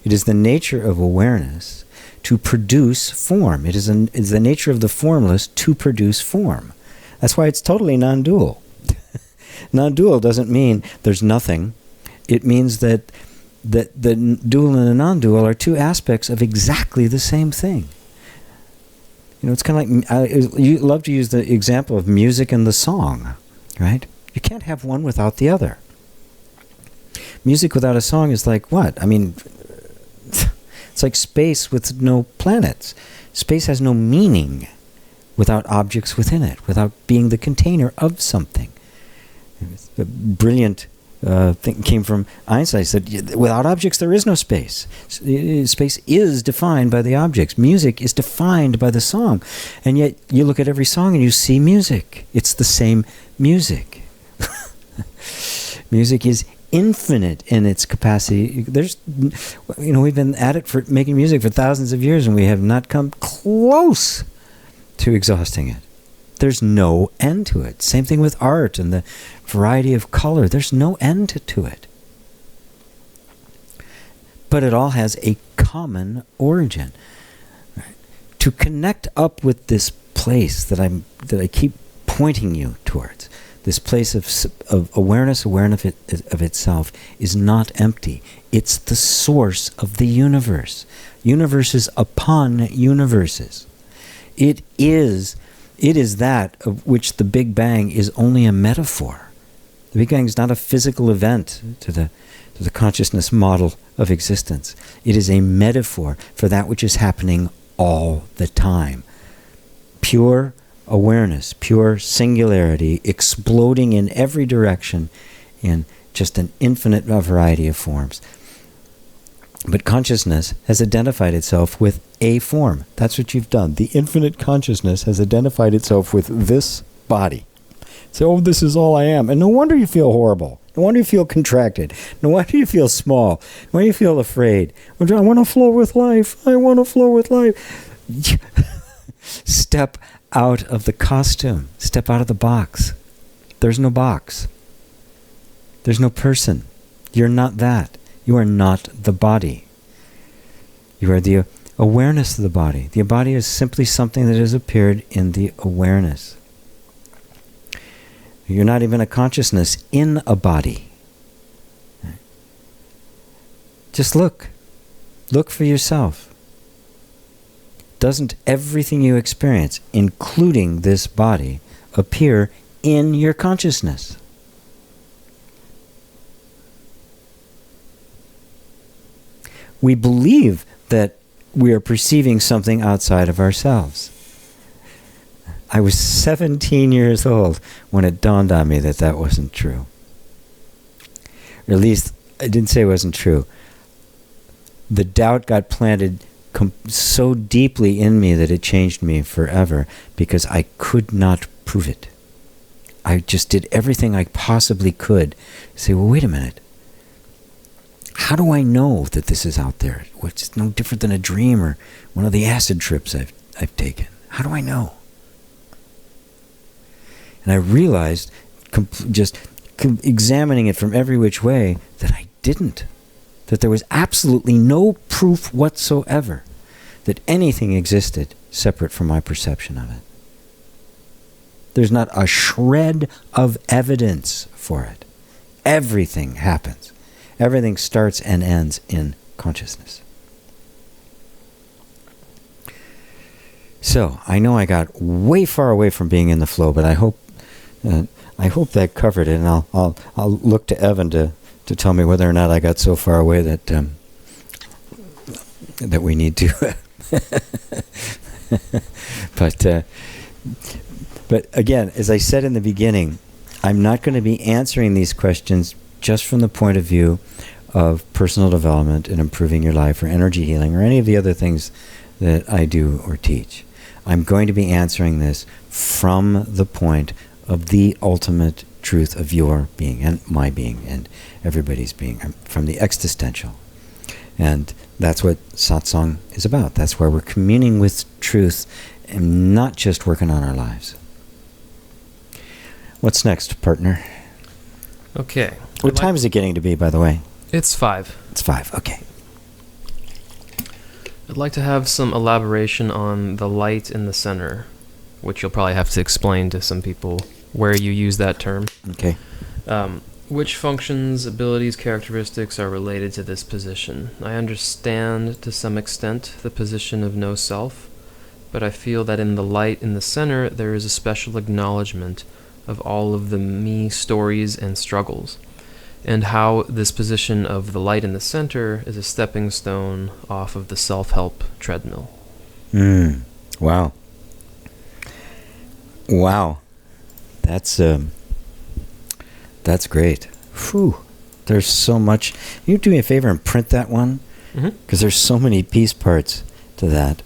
It is the nature of awareness to produce form. It is the nature of the formless to produce form. That's why it's totally non-dual. Non-dual doesn't mean there's nothing. It means that the dual and the non-dual are two aspects of exactly the same thing. You know, it's kind of like, you love to use the example of music and the song, right? You can't have one without the other. Music without a song is like what? I mean, it's like space with no planets. Space has no meaning without objects within it, without being the container of something. The brilliant thing came from Einstein. He said, without objects there is no space. Space is defined by the objects. Music is defined by the song. And yet you look at every song and you see music. It's the same music. Music is infinite in its capacity. We've been at it for making music for thousands of years, and we have not come close to exhausting it. There's no end to it. Same thing with art and the variety of color. There's no end to it. But it all has a common origin. Right? To connect up with this place that I keep pointing you towards, this place of awareness of itself is not empty. It's the source of the universe. Universes upon universes. It is that of which the Big Bang is only a metaphor. The Big Bang is not a physical event to the consciousness model of existence. It is a metaphor for that which is happening all the time. Pure awareness, pure singularity, exploding in every direction in just an infinite variety of forms. But consciousness has identified itself with a form. That's what you've done. The infinite consciousness has identified itself with this body. So, oh, this is all I am. And no wonder you feel horrible. No wonder you feel contracted. No wonder you feel small. No wonder you feel afraid. I want to flow with life. I want to flow with life. Step out of the costume. Step out of the box. There's no box. There's no person. You're not that. You are not the body. You are the awareness of the body. The body is simply something that has appeared in the awareness. You're not even a consciousness in a body. Just look. Look for yourself. Doesn't everything you experience, including this body, appear in your consciousness? We believe that we are perceiving something outside of ourselves. I was 17 years old when it dawned on me that that wasn't true. Or at least, I didn't say it wasn't true. The doubt got planted so deeply in me that it changed me forever, because I could not prove it. I just did everything I possibly could to say, well, wait a minute. How do I know that this is out there? It's no different than a dream or one of the acid trips I've taken. How do I know? And I realized, examining it from every which way, that I didn't. That there was absolutely no proof whatsoever that anything existed separate from my perception of it. There's not a shred of evidence for it. Everything happens. Everything starts and ends in consciousness. So, I know I got way far away from being in the flow, but I hope that covered it, and I'll look to Evan to tell me whether or not I got so far away that we need to. But again, as I said in the beginning, I'm not going to be answering these questions just from the point of view of personal development and improving your life or energy healing or any of the other things that I do or teach. I'm going to be answering this from the point of the ultimate truth of your being and my being and everybody's being, from the existential. And that's what satsang is about. That's where we're communing with truth and not just working on our lives. What's next, partner? Okay. What time is it getting to be, by the way? It's 5. It's 5, okay. I'd like to have some elaboration on the light in the center, which you'll probably have to explain to some people where you use that term. Okay. Which functions, abilities, characteristics are related to this position? I understand to some extent the position of no self, but I feel that in the light in the center there is a special acknowledgement of all of the me stories and struggles, and how this position of the light in the center is a stepping stone off of the self-help treadmill. Wow. Wow. That's great. Whew. There's so much. Can you do me a favor and print that one? Because there's so many piece parts to that.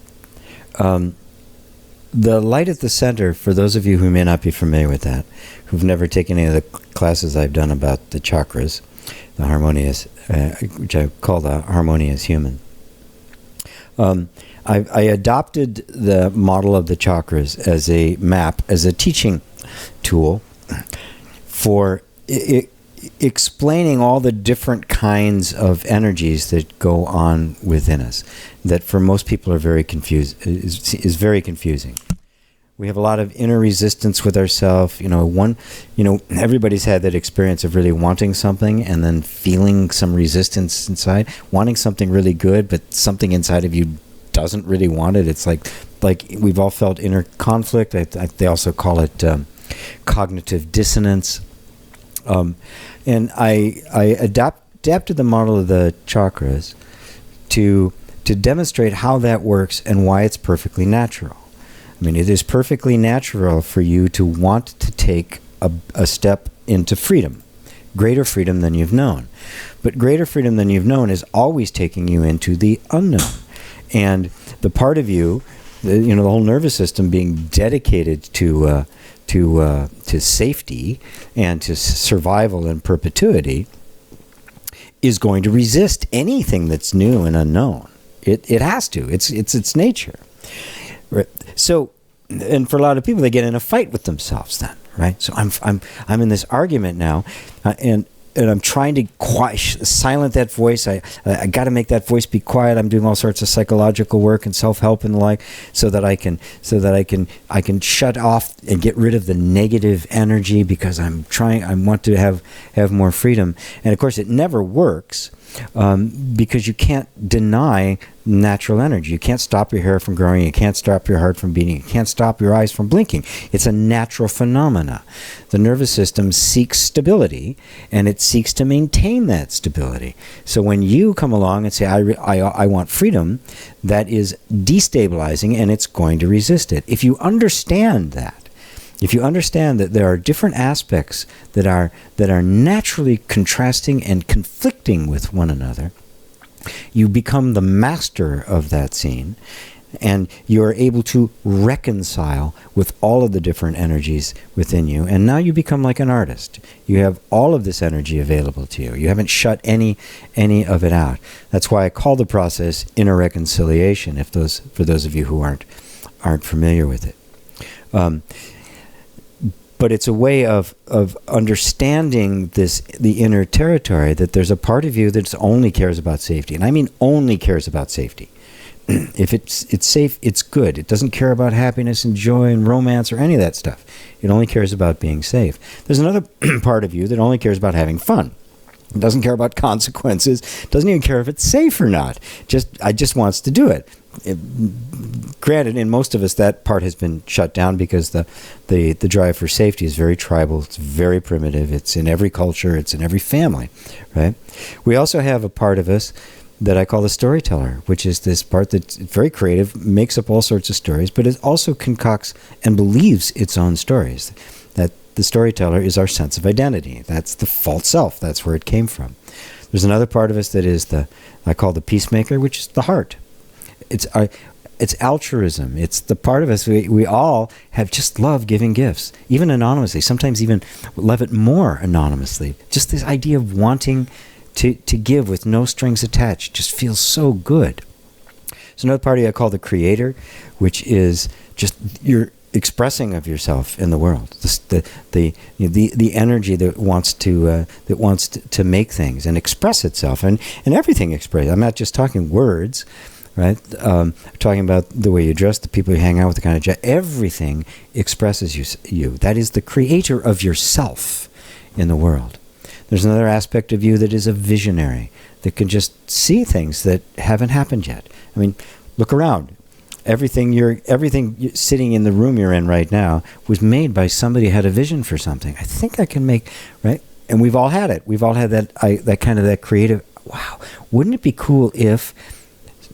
The light at the center, for those of you who may not be familiar with that, who've never taken any of the classes I've done about the chakras, the harmonious, which I call the harmonious human. I adopted the model of the chakras as a map, as a teaching tool for explaining all the different kinds of energies that go on within us, that for most people are very is very confusing. We have a lot of inner resistance with ourselves. Everybody's had that experience of really wanting something and then feeling some resistance inside, wanting something really good, but something inside of you doesn't really want it. It's like we've all felt inner conflict. They also call it cognitive dissonance. And I adapted the model of the chakras to demonstrate how that works and why it's perfectly natural. I mean, it is perfectly natural for you to want to take a step into freedom, greater freedom than you've known. But greater freedom than you've known is always taking you into the unknown. And the part of you, the whole nervous system being dedicated to safety and to survival and perpetuity, is going to resist anything that's new and unknown. It has to. It's its nature. Right. So, and for a lot of people, they get in a fight with themselves then, right? So I'm in this argument now, and I'm trying to silent that voice. I got to make that voice be quiet. I'm doing all sorts of psychological work and self-help and the like, so that I can shut off and get rid of the negative energy, because I want to have more freedom. And of course, it never works, because you can't deny natural energy. You can't stop your hair from growing. You can't stop your heart from beating. You can't stop your eyes from blinking. It's a natural phenomena. The nervous system seeks stability, and it seeks to maintain that stability. So when you come along and say, I want freedom, that is destabilizing, and it's going to resist it. If you understand that, if you understand that there are different aspects that are naturally contrasting and conflicting with one another, you become the master of that scene, and you are able to reconcile with all of the different energies within you. And now you become like an artist. You have all of this energy available to you. You haven't shut any of it out. That's why I call the process inner reconciliation, for those of you who aren't familiar with it. But it's a way of understanding the inner territory, that there's a part of you that only cares about safety. And I mean only cares about safety. If it's safe, it's good. It doesn't care about happiness and joy and romance or any of that stuff. It only cares about being safe. There's another part of you that only cares about having fun. It doesn't care about consequences. Doesn't even care if it's safe or not. Just wants to do it. Granted, in most of us, that part has been shut down, because the drive for safety is very tribal. It's very primitive. It's in every culture. It's in every family, right? We also have a part of us that I call the storyteller, which is this part that's very creative, makes up all sorts of stories, but it also concocts and believes its own stories. That the storyteller is our sense of identity. That's the false self. That's where it came from. There's another part of us that is I call the peacemaker, which is the heart. It's altruism. It's the part of us we all have just love giving gifts, even anonymously. Sometimes even love it more anonymously. Just this idea of wanting to give with no strings attached just feels so good. There's another part I call the creator, which is just your expressing of yourself in the world. The energy that wants to make things and express itself, and everything expresses. I'm not just talking words. Right? Talking about the way you dress, the people you hang out with, the kind of everything expresses you. That is the creator of yourself in the world. There's another aspect of you that is a visionary, that can just see things that haven't happened yet. I mean, look around. Everything sitting in the room you're in right now was made by somebody who had a vision for something. I think I can make, right? And we've all had it. We've all had that kind of that creative, wow, wouldn't it be cool if...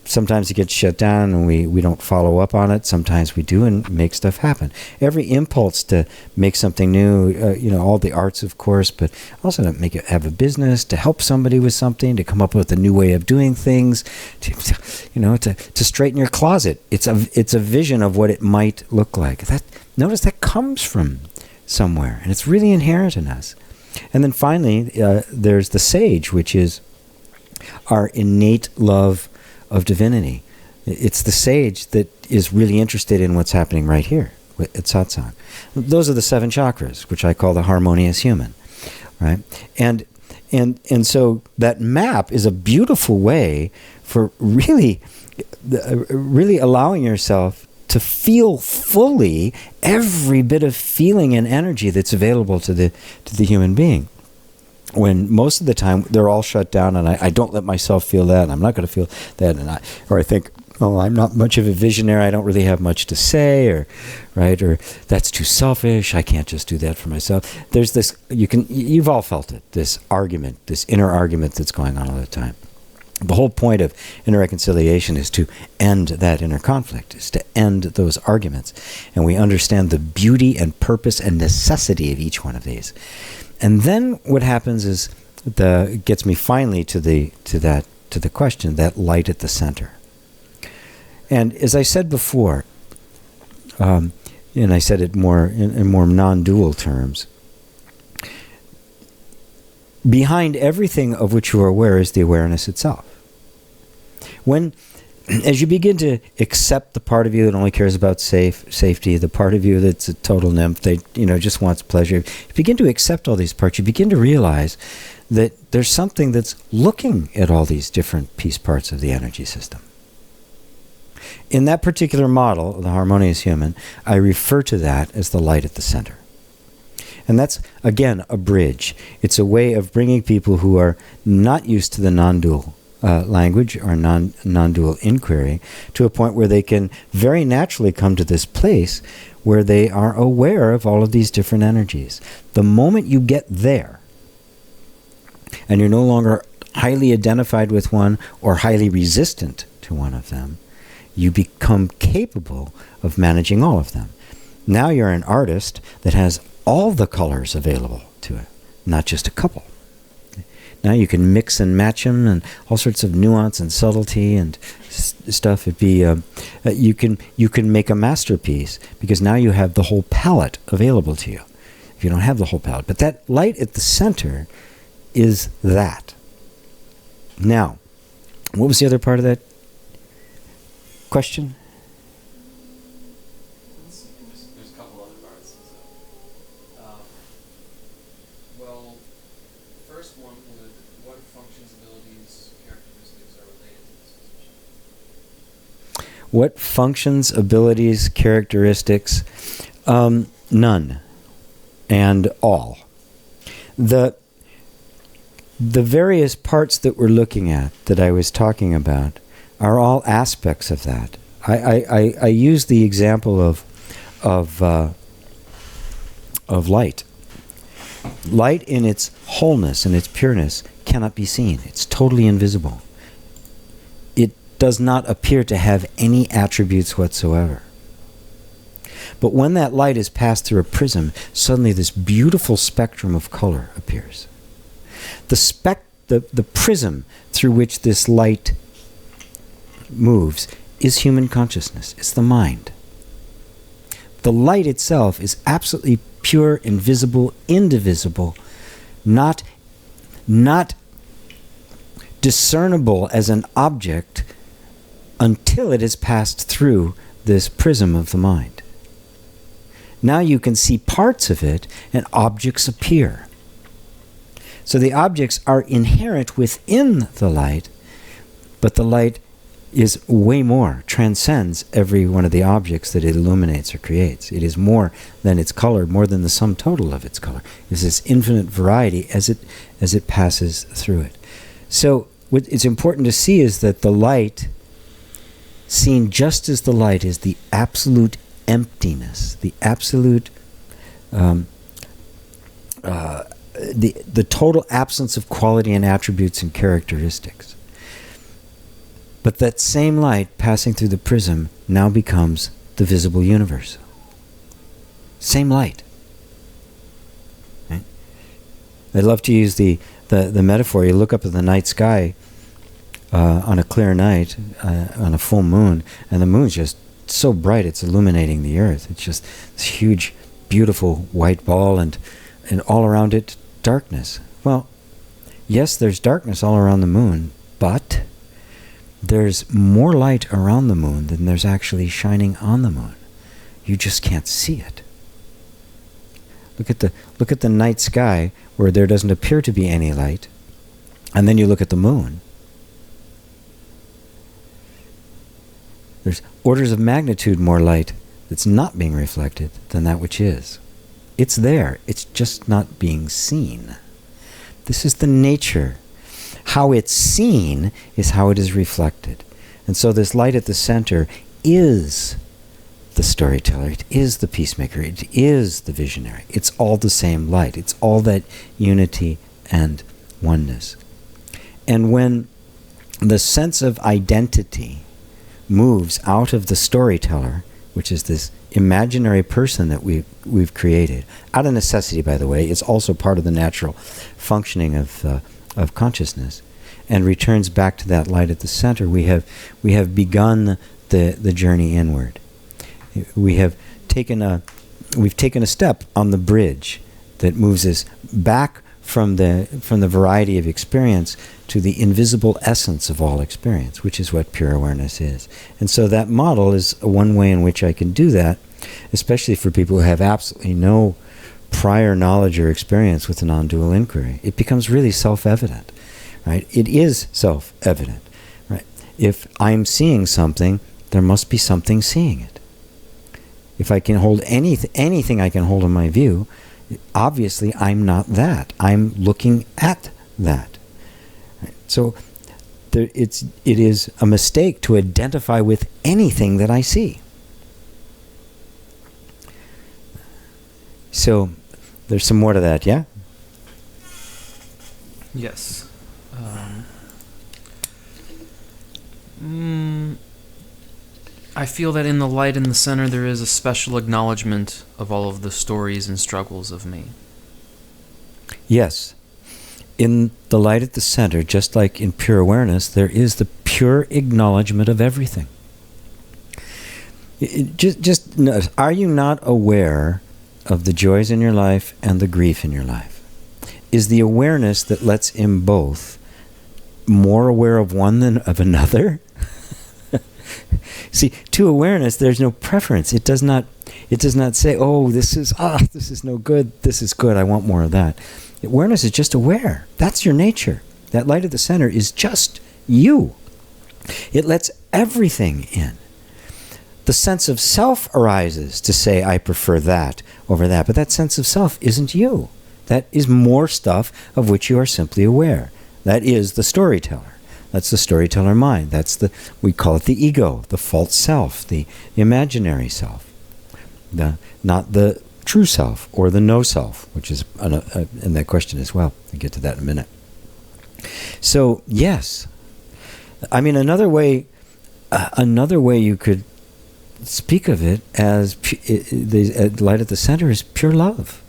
Sometimes it gets shut down and we don't follow up on it. Sometimes we do and make stuff happen. Every impulse to make something new, all the arts, of course, but also to have a business, to help somebody with something, to come up with a new way of doing things, to straighten your closet. It's a vision of what it might look like. Notice that comes from somewhere, and it's really inherent in us. And then finally, there's the sage, which is our innate love of divinity. It's the sage that is really interested in what's happening right here at Satsang. Those are the 7 chakras, which I call the harmonious human, right? And so that map is a beautiful way for really allowing yourself to feel fully every bit of feeling and energy that's available to the human being. When most of the time they're all shut down, and I don't let myself feel that, and I'm not going to feel that, or I think, oh, I'm not much of a visionary, I don't really have much to say, or that's too selfish, I can't just do that for myself. There's this, you've all felt it, this argument, this inner argument that's going on all the time. The whole point of inner reconciliation is to end that inner conflict, is to end those arguments, and we understand the beauty and purpose and necessity of each one of these. And then what happens is gets me finally to the question, that light at the center. And as I said before, and I said it more in more non-dual terms, behind everything of which you are aware is the awareness itself. When as you begin to accept the part of you that only cares about safety, the part of you that's a total nymph, that just wants pleasure, you begin to accept all these parts. You begin to realize that there's something that's looking at all these different piece parts of the energy system. In that particular model, the harmonious human, I refer to that as the light at the center. And that's, again, a bridge. It's a way of bringing people who are not used to the non-dual language or non-dual inquiry to a point where they can very naturally come to this place where they are aware of all of these different energies. The moment you get there, and you're no longer highly identified with one or highly resistant to one of them, you become capable of managing all of them. Now you're an artist that has all the colors available to it, not just a couple. Now you can mix and match them, and all sorts of nuance and subtlety and stuff. It'd be you can make a masterpiece because now you have the whole palette available to you. If you don't have the whole palette, but that light at the center is that. Now, what was the other part of that question? There's a couple other parts. Well, first one was what functions, abilities, characteristics are related to this position? What functions, abilities, characteristics? None. And all. The various parts that we're looking at, that I was talking about, are all aspects of that. I use the example of light. Light in its wholeness and its pureness cannot be seen. It's totally invisible. It does not appear to have any attributes whatsoever. But when that light is passed through a prism, suddenly this beautiful spectrum of color appears. The prism through which this light moves is human consciousness. It's the mind. The light itself is absolutely pure, invisible, indivisible, not discernible as an object until it has passed through this prism of the mind. Now you can see parts of it, and objects appear. So the objects are inherent within the light, but the light is way more, transcends every one of the objects that it illuminates or creates. It is more than its color, more than the sum total of its color. It's this infinite variety as it passes through it. So what it's important to see is that the light, seen just as the light, is the absolute emptiness, the absolute the total absence of quality and attributes and characteristics. But that same light passing through the prism now becomes the visible universe. Same light. Right? I love to use the metaphor. You look up at the night sky on a clear night, on a full moon, and the moon's just so bright it's illuminating the earth. It's just this huge, beautiful white ball, and all around it, darkness. Well, yes, there's darkness all around the moon, but there's more light around the moon than there's actually shining on the moon. You just can't see it. Look at the night sky where there doesn't appear to be any light, and then you look at the moon. There's orders of magnitude more light that's not being reflected than that which is. It's there. It's just not being seen. This is the nature. How it's seen is how it is reflected. And so this light at the center is the storyteller. It is the peacemaker. It is the visionary. It's all the same light. It's all that unity and oneness. And when the sense of identity moves out of the storyteller, which is this imaginary person that we've created, out of necessity, by the way, it's also part of the natural functioning of consciousness, and returns back to that light at the center, we have begun the journey inward. We've taken a step on the bridge that moves us back from the variety of experience to the invisible essence of all experience, which is what pure awareness is. And so that model is one way in which I can do that, especially for people who have absolutely no prior knowledge or experience with the non-dual inquiry. It becomes really self-evident, right? It is self-evident, right? If I'm seeing something, there must be something seeing it. If I can hold anything I can hold in my view, obviously I'm not that. I'm looking at that. Right? So it is a mistake to identify with anything that I see. So there's some more to that, yeah? Yes. I feel that in the light in the center there is a special acknowledgement of all of the stories and struggles of me. Yes. In the light at the center, just like in pure awareness, there is the pure acknowledgement of everything. Just notice, are you not aware of the joys in your life and the grief in your life? Is the awareness that lets in both more aware of one than of another? See, to awareness, there's no preference. It does not say, oh, this is no good, this is good, I want more of that. Awareness is just aware. That's your nature. That light at the center is just you. It lets everything in. The sense of self arises to say, I prefer that over that. But that sense of self isn't you. That is more stuff of which you are simply aware. That is the storyteller. That's the storyteller mind. We call it the ego, the false self, the imaginary self. Not the true self or the no self, which is in that question as well. I'll get to that in a minute. So, yes. I mean, another way you could speak of it as the light at the center is pure love.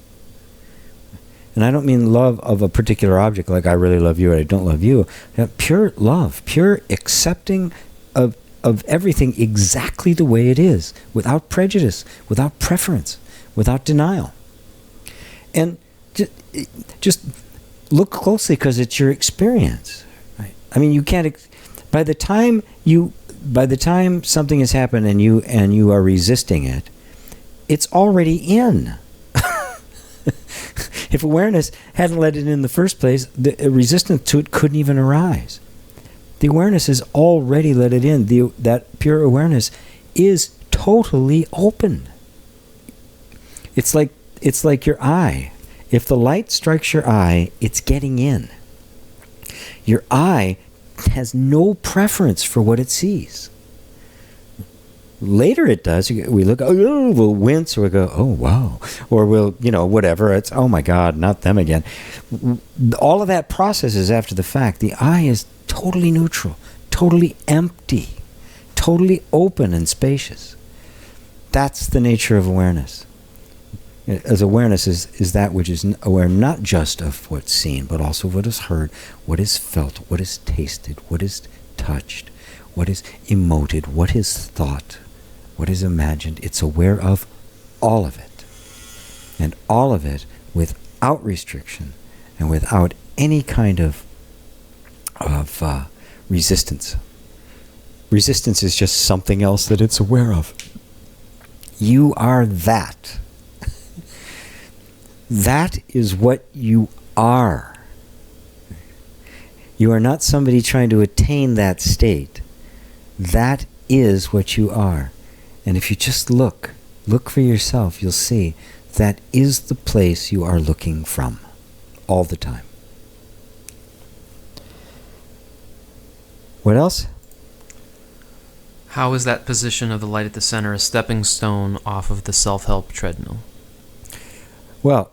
And I don't mean love of a particular object, like I really love you or I don't love you. Pure love, pure accepting of everything exactly the way it is, without prejudice, without preference, without denial. And just look closely, because it's your experience. Right? I mean, you can't. By the time something has happened and you are resisting it, it's already in. If awareness hadn't let it in the first place, the resistance to it couldn't even arise. The awareness has already let it in. That pure awareness is totally open. It's like your eye. If the light strikes your eye, it's getting in. Your eye has no preference for what it sees. Later it does. We look, oh, we'll wince, or we'll go, oh, wow. Or we'll, whatever. It's, oh my God, not them again. All of that process is after the fact. The eye is totally neutral, totally empty, totally open and spacious. That's the nature of awareness. As awareness is that which is aware not just of what's seen, but also what is heard, what is felt, what is tasted, what is touched, what is emoted, what is thought, what is imagined. It's aware of all of it. And all of it without restriction and without any kind of resistance. Resistance is just something else that it's aware of. You are that. That is what you are. You are not somebody trying to attain that state. That is what you are. And if you just look for yourself, you'll see that is the place you are looking from all the time. What else? How is that position of the light at the center a stepping stone off of the self-help treadmill? Well,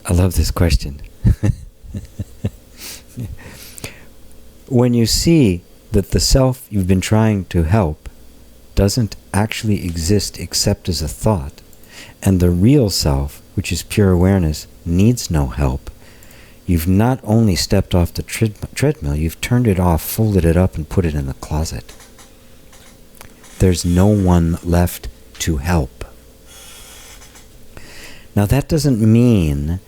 I love this question. When you see that the self you've been trying to help doesn't actually exist except as a thought, and the real self, which is pure awareness, needs no help, you've not only stepped off the treadmill, you've turned it off, folded it up, and put it in the closet. There's no one left to help. Now that doesn't mean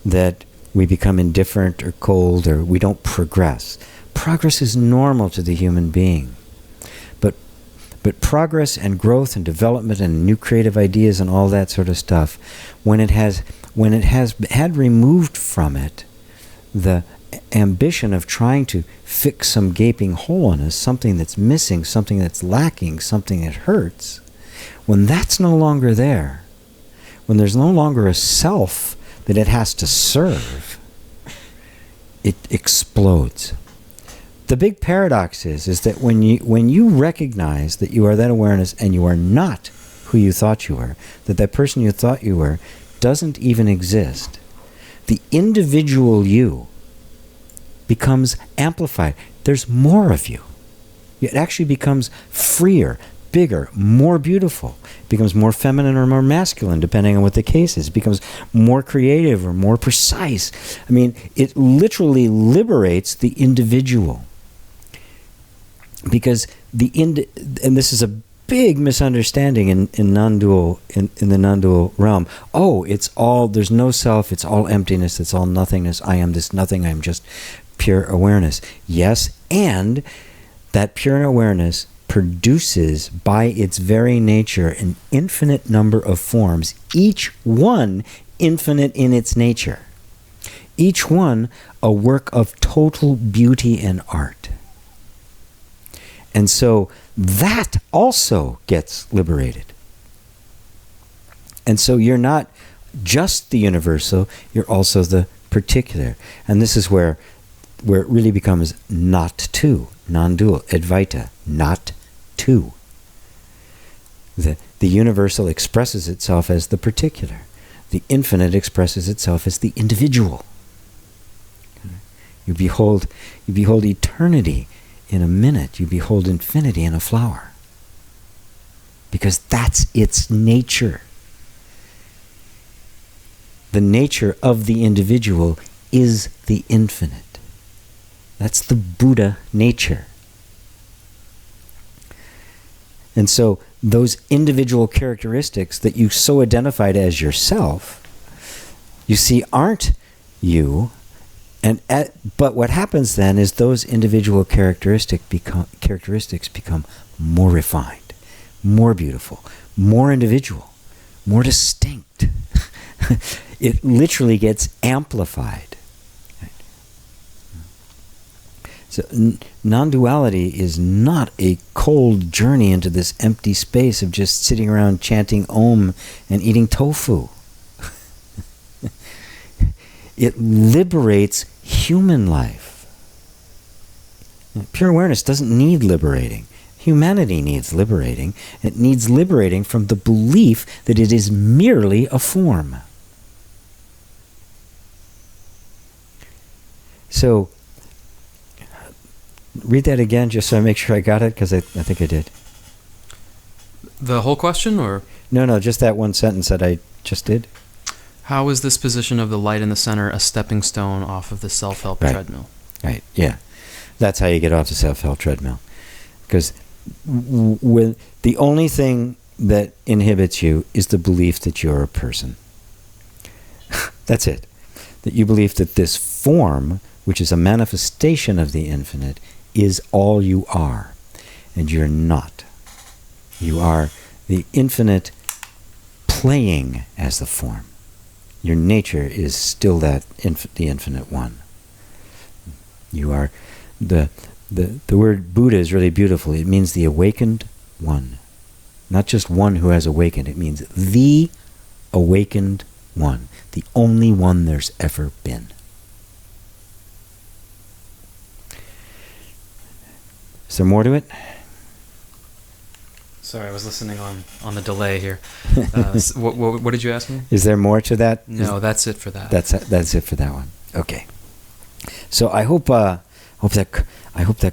that we become indifferent or cold or we don't progress. Progress is normal to the human being. But progress and growth and development and new creative ideas and all that sort of stuff, when it has had removed from it the ambition of trying to fix some gaping hole in us, something that's missing, something that's lacking, something that hurts, when that's no longer there, when there's no longer a self that it has to serve, it explodes. The big paradox is that when you recognize that you are that awareness and you are not who you thought you were, that person you thought you were doesn't even exist, the individual you becomes amplified. There's more of you. It actually becomes freer, bigger, more beautiful. It becomes more feminine or more masculine, depending on what the case is. It becomes more creative or more precise. I mean, it literally liberates the individual. Because and this is a big misunderstanding in non-dual in the non-dual realm. Oh, it's all, there's no self, it's all emptiness, it's all nothingness. I am this nothing, I'm just pure awareness. Yes, and that pure awareness produces by its very nature an infinite number of forms, each one infinite in its nature. Each one a work of total beauty and art. And so that also gets liberated. And so you're not just the universal, you're also the particular. And this is where it really becomes not two, non-dual, Advaita, not two. The universal expresses itself as the particular. The infinite expresses itself as the individual. You behold eternity in a minute. You behold infinity in a flower. Because that's its nature. The nature of the individual is the infinite. That's the Buddha nature. And so those individual characteristics that you so identified as yourself, you see aren't you. But what happens then is those individual characteristics become more refined, more beautiful, more individual, more distinct. It literally gets amplified. So non-duality is not a cold journey into this empty space of just sitting around chanting Om and eating tofu. It liberates human life. Pure awareness doesn't need liberating. Humanity needs liberating. It needs liberating from the belief that it is merely a form. So, read that again just so I make sure I got it, because I think I did. The whole question, or? No, just that one sentence that I just did. How is this position of the light in the center a stepping stone off of the self-help treadmill? Right, yeah. That's how you get off the self-help treadmill. Because the only thing that inhibits you is the belief that you're a person. That's it. That you believe that this form, which is a manifestation of the infinite, is all you are. And you're not. You are the infinite playing as the form. Your nature is still the infinite one. You are the word Buddha is really beautiful. It means the awakened one. Not just one who has awakened. It means the awakened one. The only one there's ever been. Is there more to it? Sorry, I was listening on the delay here. What did you ask me? Is there more to that? No, that's it for that. That's it for that one. Okay. So I hope that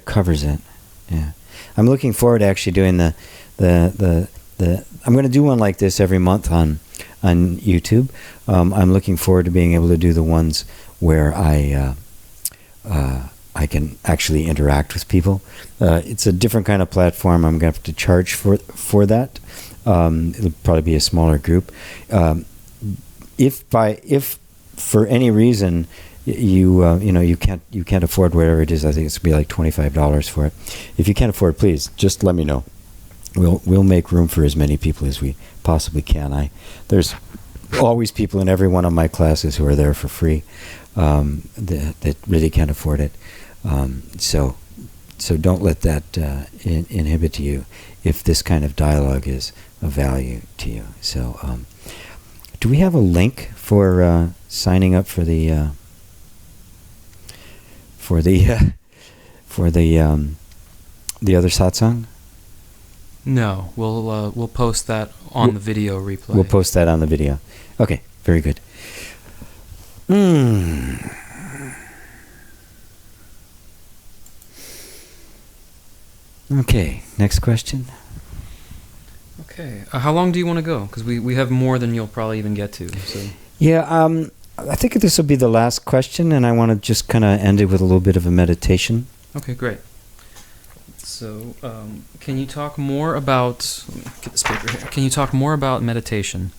covers it. Yeah. I'm looking forward to actually doing the I'm going to do one like this every month on YouTube. I'm looking forward to being able to do the ones where I can actually interact with people. It's a different kind of platform. I'm going to have to charge for that. It'll probably be a smaller group. if for any reason you can't afford whatever it is, I think it's gonna be like $25 for it. If you can't afford, please just let me know. We'll make room for as many people as we possibly can. There's always people in every one of my classes who are there for free that really can't afford it. So don't let that inhibit you if this kind of dialogue is of value to you. So do we have a link for signing up for the other satsang? No, we'll post that on the video replay. We'll post that on the video. Okay, very good. Okay, next question. Okay, how long do you want to go? Because we have more than you'll probably even get to. So. Yeah, I think this will be the last question, and I want to just kind of end it with a little bit of a meditation. Okay, great. So, can you talk more about... Let me get this paper here. Can you talk more about meditation?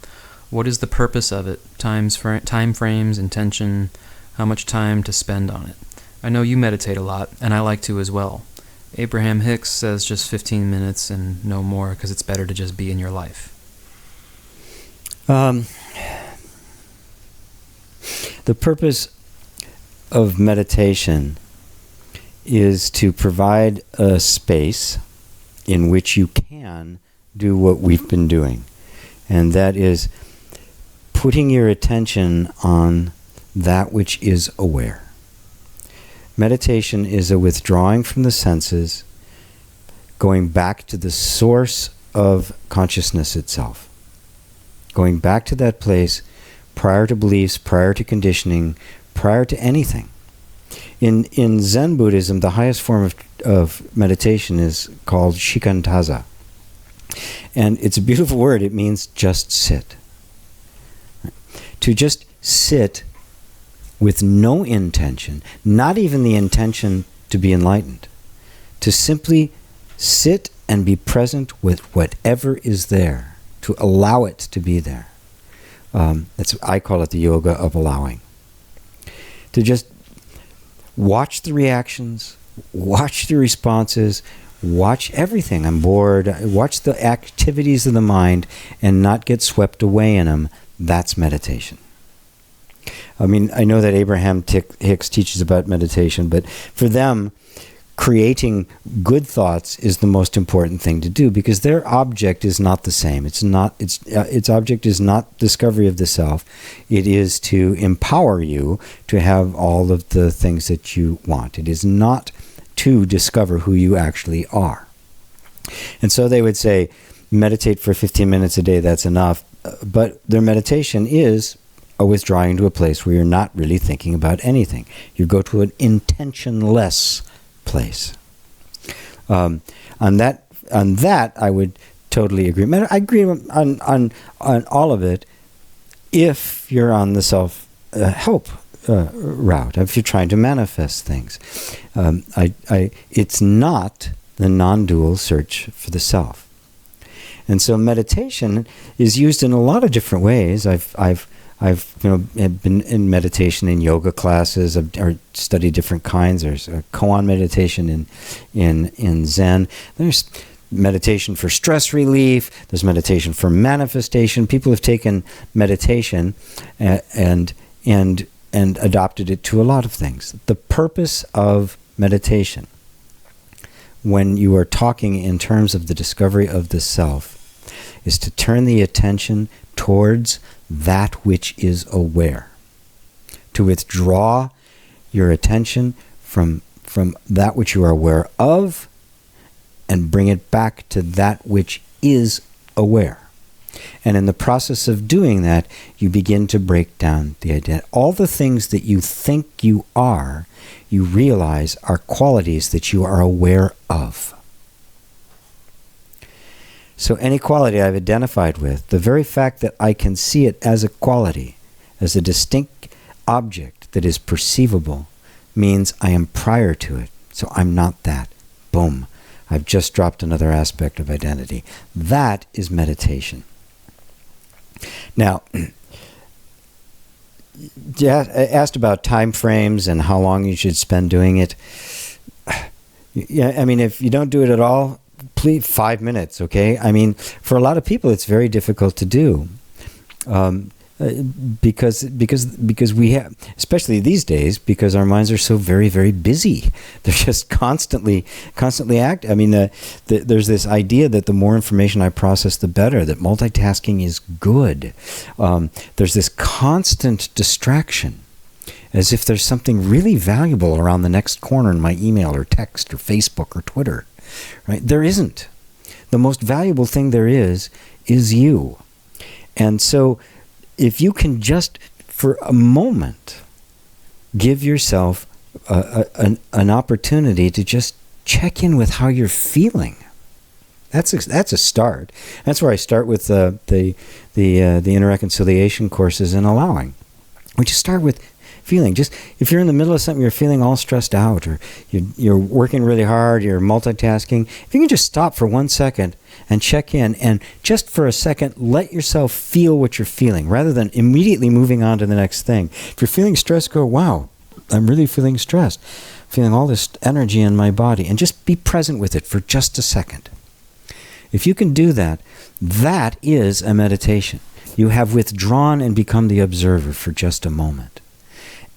What is the purpose of it? Time frames, intention, how much time to spend on it? I know you meditate a lot, and I like to as well. Abraham Hicks says just 15 minutes and no more because it's better to just be in your life. The purpose of meditation is to provide a space in which you can do what we've been doing. And that is putting your attention on that which is aware. Meditation is a withdrawing from the senses, going back to the source of consciousness itself. Going back to that place prior to beliefs, prior to conditioning, prior to anything. In Zen Buddhism, the highest form of meditation is called shikantaza. And it's a beautiful word. It means just sit. To just sit with no intention, not even the intention to be enlightened. To simply sit and be present with whatever is there. To allow it to be there. I call it the yoga of allowing. To just watch the reactions, watch the responses, watch everything. I'm bored. Watch the activities of the mind and not get swept away in them. That's meditation. I mean, I know that Abraham Hicks teaches about meditation, but for them, creating good thoughts is the most important thing to do because their object is not the same. Its object is not discovery of the self. It is to empower you to have all of the things that you want. It is not to discover who you actually are. And so they would say, meditate for 15 minutes a day, that's enough. But their meditation is a withdrawing to a place where you're not really thinking about anything. You go to an intentionless place. On that, I would totally agree. I agree on all of it. If you're on the self-help route, if you're trying to manifest things, it's not the non-dual search for the self. And so meditation is used in a lot of different ways. I've been in meditation in yoga classes, or studied different kinds. There's a koan meditation in Zen. There's meditation for stress relief. There's meditation for manifestation. People have taken meditation and adopted it to a lot of things. The purpose of meditation, when you are talking in terms of the discovery of the self, is to turn the attention towards that which is aware. To withdraw your attention from that which you are aware of and bring it back to that which is aware. And in the process of doing that, you begin to break down the identity. All the things that you think you are, you realize are qualities that you are aware of. So any quality I've identified with, the very fact that I can see it as a quality, as a distinct object that is perceivable, means I am prior to it. So I'm not that. Boom. I've just dropped another aspect of identity. That is meditation. Now, asked about time frames and how long you should spend doing it. Yeah, I mean, if you don't do it at all, please 5 minutes, okay? I mean, for a lot of people, it's very difficult to do. Because we have, especially these days, because our minds are so very, very busy. They're just constantly active. I mean, there's this idea that the more information I process, the better, that multitasking is good. There's this constant distraction, as if there's something really valuable around the next corner in my email or text or Facebook or Twitter, right? There isn't. The most valuable thing there is you. And so, if you can just, for a moment, give yourself an opportunity to just check in with how you're feeling, that's a start. That's where I start with the inner reconciliation courses and allowing. We just start with feeling. Just if you're in the middle of something, you're feeling all stressed out, or you're working really hard, you're multitasking. If you can just stop for 1 second and check in, and just for a second, let yourself feel what you're feeling, rather than immediately moving on to the next thing. If you're feeling stressed, go, wow, I'm really feeling stressed, feeling all this energy in my body, and just be present with it for just a second. If you can do that, that is a meditation. You have withdrawn and become the observer for just a moment.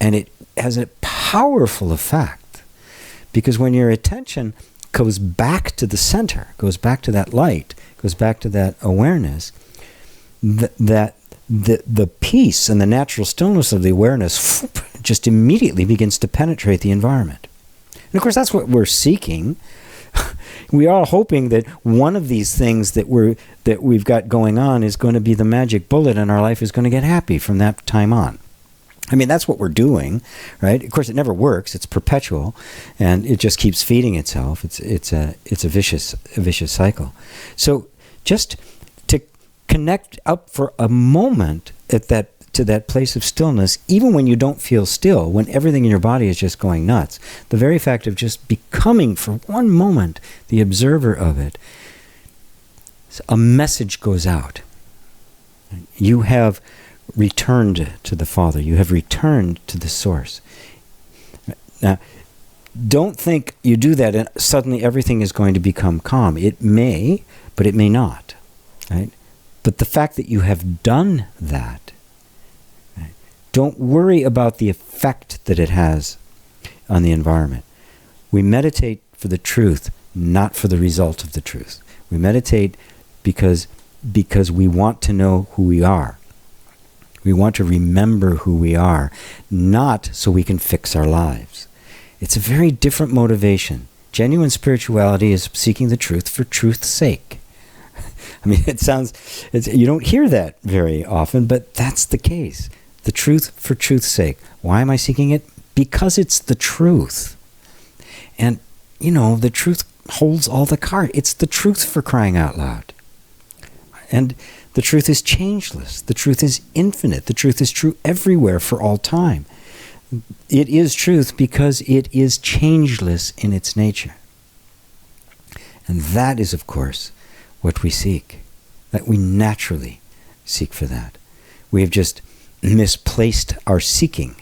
And it has a powerful effect, because when your attention goes back to the center, goes back to that light, goes back to that awareness, that the peace and the natural stillness of the awareness just immediately begins to penetrate the environment. And of course, that's what we're seeking. We are hoping that one of these things that we've got going on is going to be the magic bullet, and our life is going to get happy from that time on. I mean, that's what we're doing, right? Of course, it never works. It's perpetual, and it just keeps feeding itself. It's a vicious cycle. So, just to connect up for a moment to that place of stillness, even when you don't feel still, when everything in your body is just going nuts, the very fact of just becoming for one moment the observer of it, a message goes out. You have returned to the Father. You have returned to the Source. Now, don't think you do that and suddenly everything is going to become calm. It may, but it may not. Right? But the fact that you have done that, right, don't worry about the effect that it has on the environment. We meditate for the truth, not for the result of the truth. We meditate because we want to know who we are. We want to remember who we are, not so we can fix our lives. It's a very different motivation. Genuine spirituality is seeking the truth for truth's sake. I mean, you don't hear that very often, but that's the case. The truth for truth's sake. Why am I seeking it? Because it's the truth. And, the truth holds all the cards. It's the truth, for crying out loud. And the truth is changeless. The truth is infinite. The truth is true everywhere for all time. It is truth because it is changeless in its nature. And that is, of course, what we seek. That we naturally seek for that. We have just misplaced our seeking,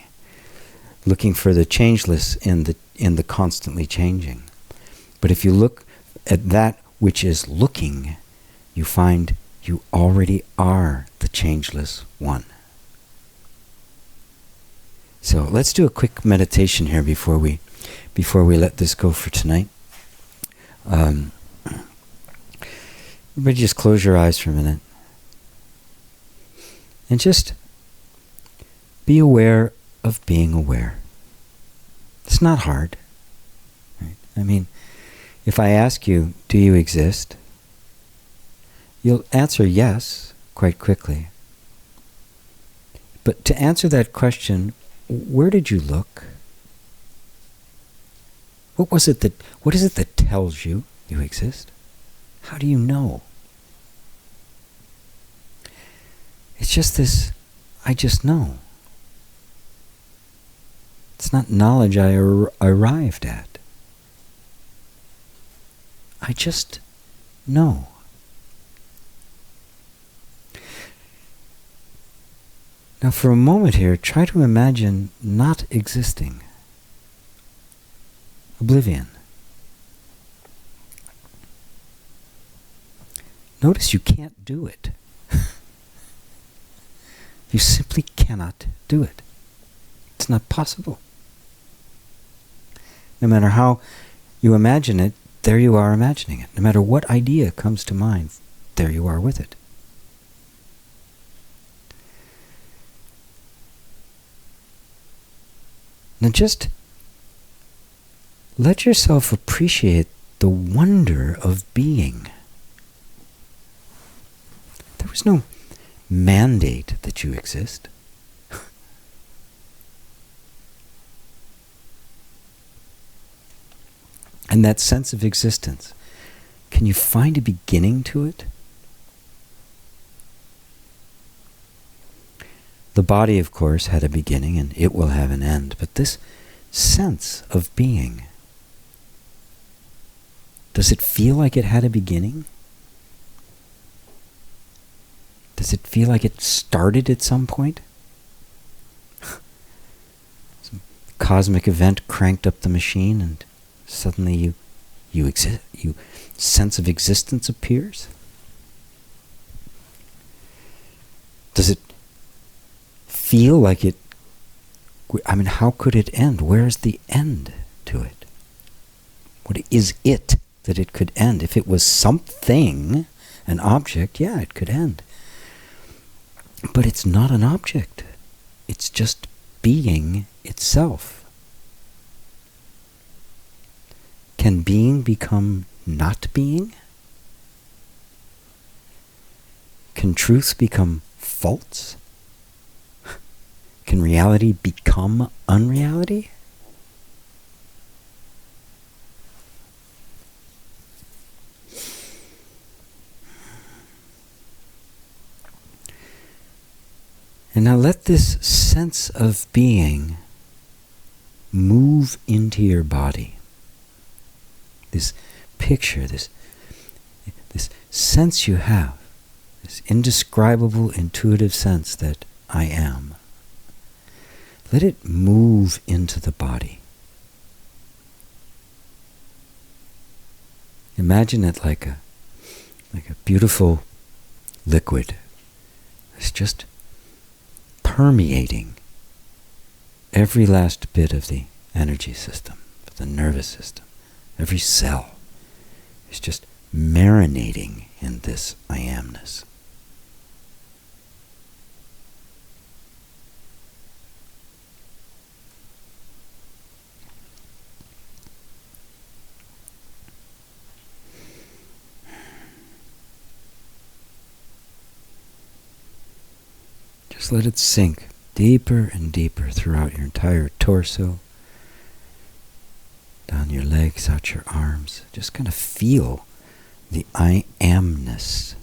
looking for the changeless in the constantly changing. But if you look at that which is looking, you find you already are the changeless one. So let's do a quick meditation here before we let this go for tonight. Everybody just close your eyes for a minute. And just be aware of being aware. It's not hard. Right? I mean, if I ask you, do you exist? You'll answer yes quite quickly. But to answer that question, where did you look? What is it that tells you you exist? How do you know? It's just this, I just know. It's not knowledge I arrived at. I just know. Now for a moment here, try to imagine not existing. Oblivion. Notice you can't do it. You simply cannot do it. It's not possible. No matter how you imagine it, there you are imagining it. No matter what idea comes to mind, there you are with it. Now just let yourself appreciate the wonder of being. There was no mandate that you exist. And that sense of existence, can you find a beginning to it? The body, of course, had a beginning and it will have an end, but this sense of being, does it feel like it had a beginning? Does it feel like it started at some point? Some cosmic event cranked up the machine and suddenly you exist, sense of existence appears? Does it feel like it, I mean, how could it end? Where's the end to it? What is it that it could end? If it was something, an object, yeah, it could end. But it's not an object. It's just being itself. Can being become not being? Can truth become false? Can reality become unreality? And now let this sense of being move into your body. This picture, this sense you have, this indescribable, intuitive sense that I am. Let it move into the body. Imagine it like a beautiful liquid. It's just permeating every last bit of the energy system, the nervous system. Every cell is just marinating in this I amness. Just let it sink deeper and deeper throughout your entire torso, down your legs, out your arms. Just kind of feel the I amness.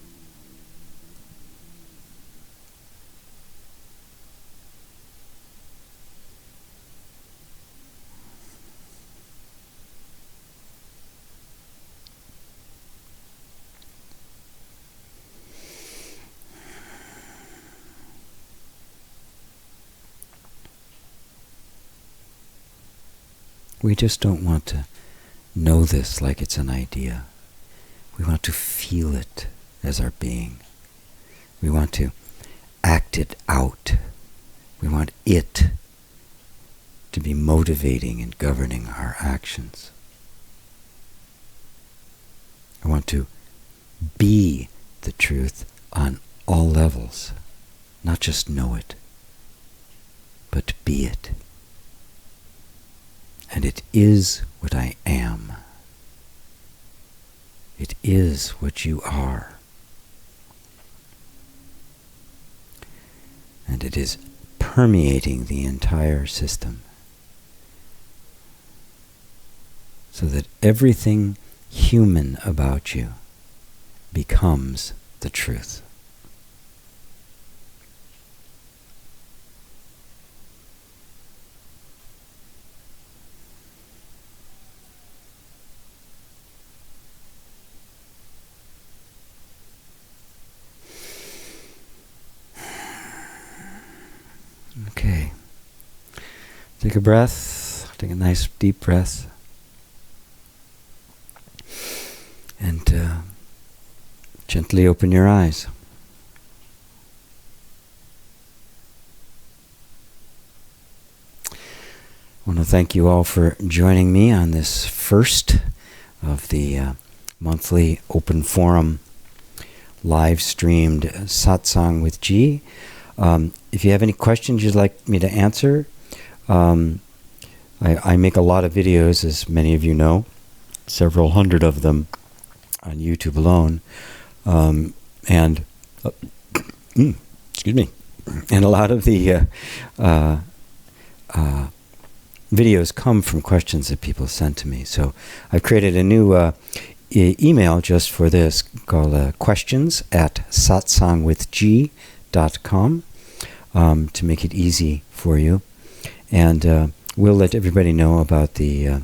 We just don't want to know this like it's an idea. We want to feel it as our being. We want to act it out. We want it to be motivating and governing our actions. I want to be the truth on all levels. Not just know it, but be it. And it is what I am. It is what you are. And it is permeating the entire system. So that everything human about you becomes the truth. Take a breath. Take a nice deep breath. And gently open your eyes. I want to thank you all for joining me on this first of the monthly open forum live streamed Satsang with G. If you have any questions you'd like me to answer, I make a lot of videos, as many of you know, several hundred of them on YouTube alone, and excuse me, and a lot of the videos come from questions that people send to me. So I've created a new email just for this called questions@satsangwithg.com to make it easy for you. And we'll let everybody know about the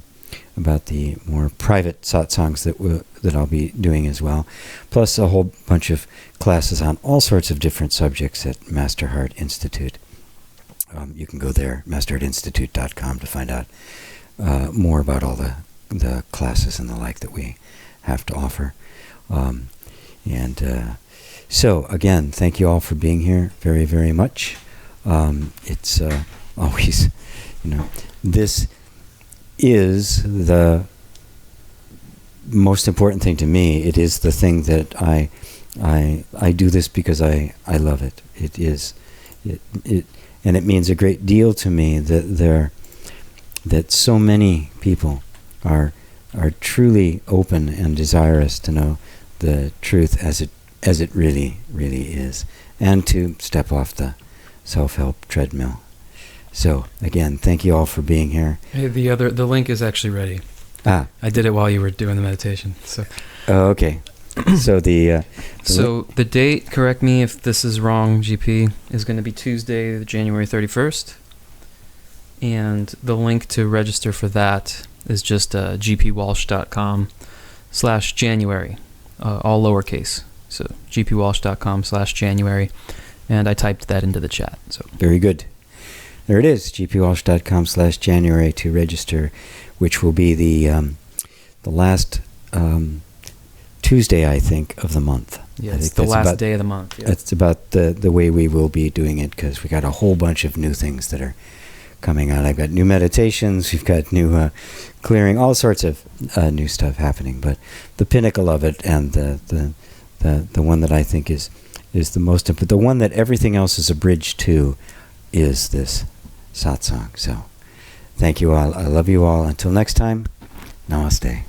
more private satsangs that I'll be doing as well, plus a whole bunch of classes on all sorts of different subjects at Master Heart Institute. You can go there, masterheartinstitute.com, to find out more about all the classes and the like that we have to offer. So again, thank you all for being here very, very much. It's always, this is the most important thing to me. It is the thing that I do this because I love it. And it means a great deal to me that so many people are truly open and desirous to know the truth as it really, really is, and to step off the self-help treadmill. So again, thank you all for being here. Hey, the link is actually ready. I did it while you were doing the meditation. So. Oh, okay. So the date, correct me if this is wrong, GP, is going to be Tuesday, January 31st. And the link to register for that is just gpwalsh.com/January, all lowercase. So gpwalsh.com/January. And I typed that into the chat. So very good. There it is, gpwalsh.com/January to register, which will be the last Tuesday, I think, of the month. Yeah, it's the last day of the month. Yeah. That's about the way we will be doing it, because we got a whole bunch of new things that are coming out. I've got new meditations, we've got new clearing, all sorts of new stuff happening. But the pinnacle of it, and the one that I think is the most important, the one that everything else is a bridge to, is this satsang. So thank you all. I love you all. Until next time, namaste.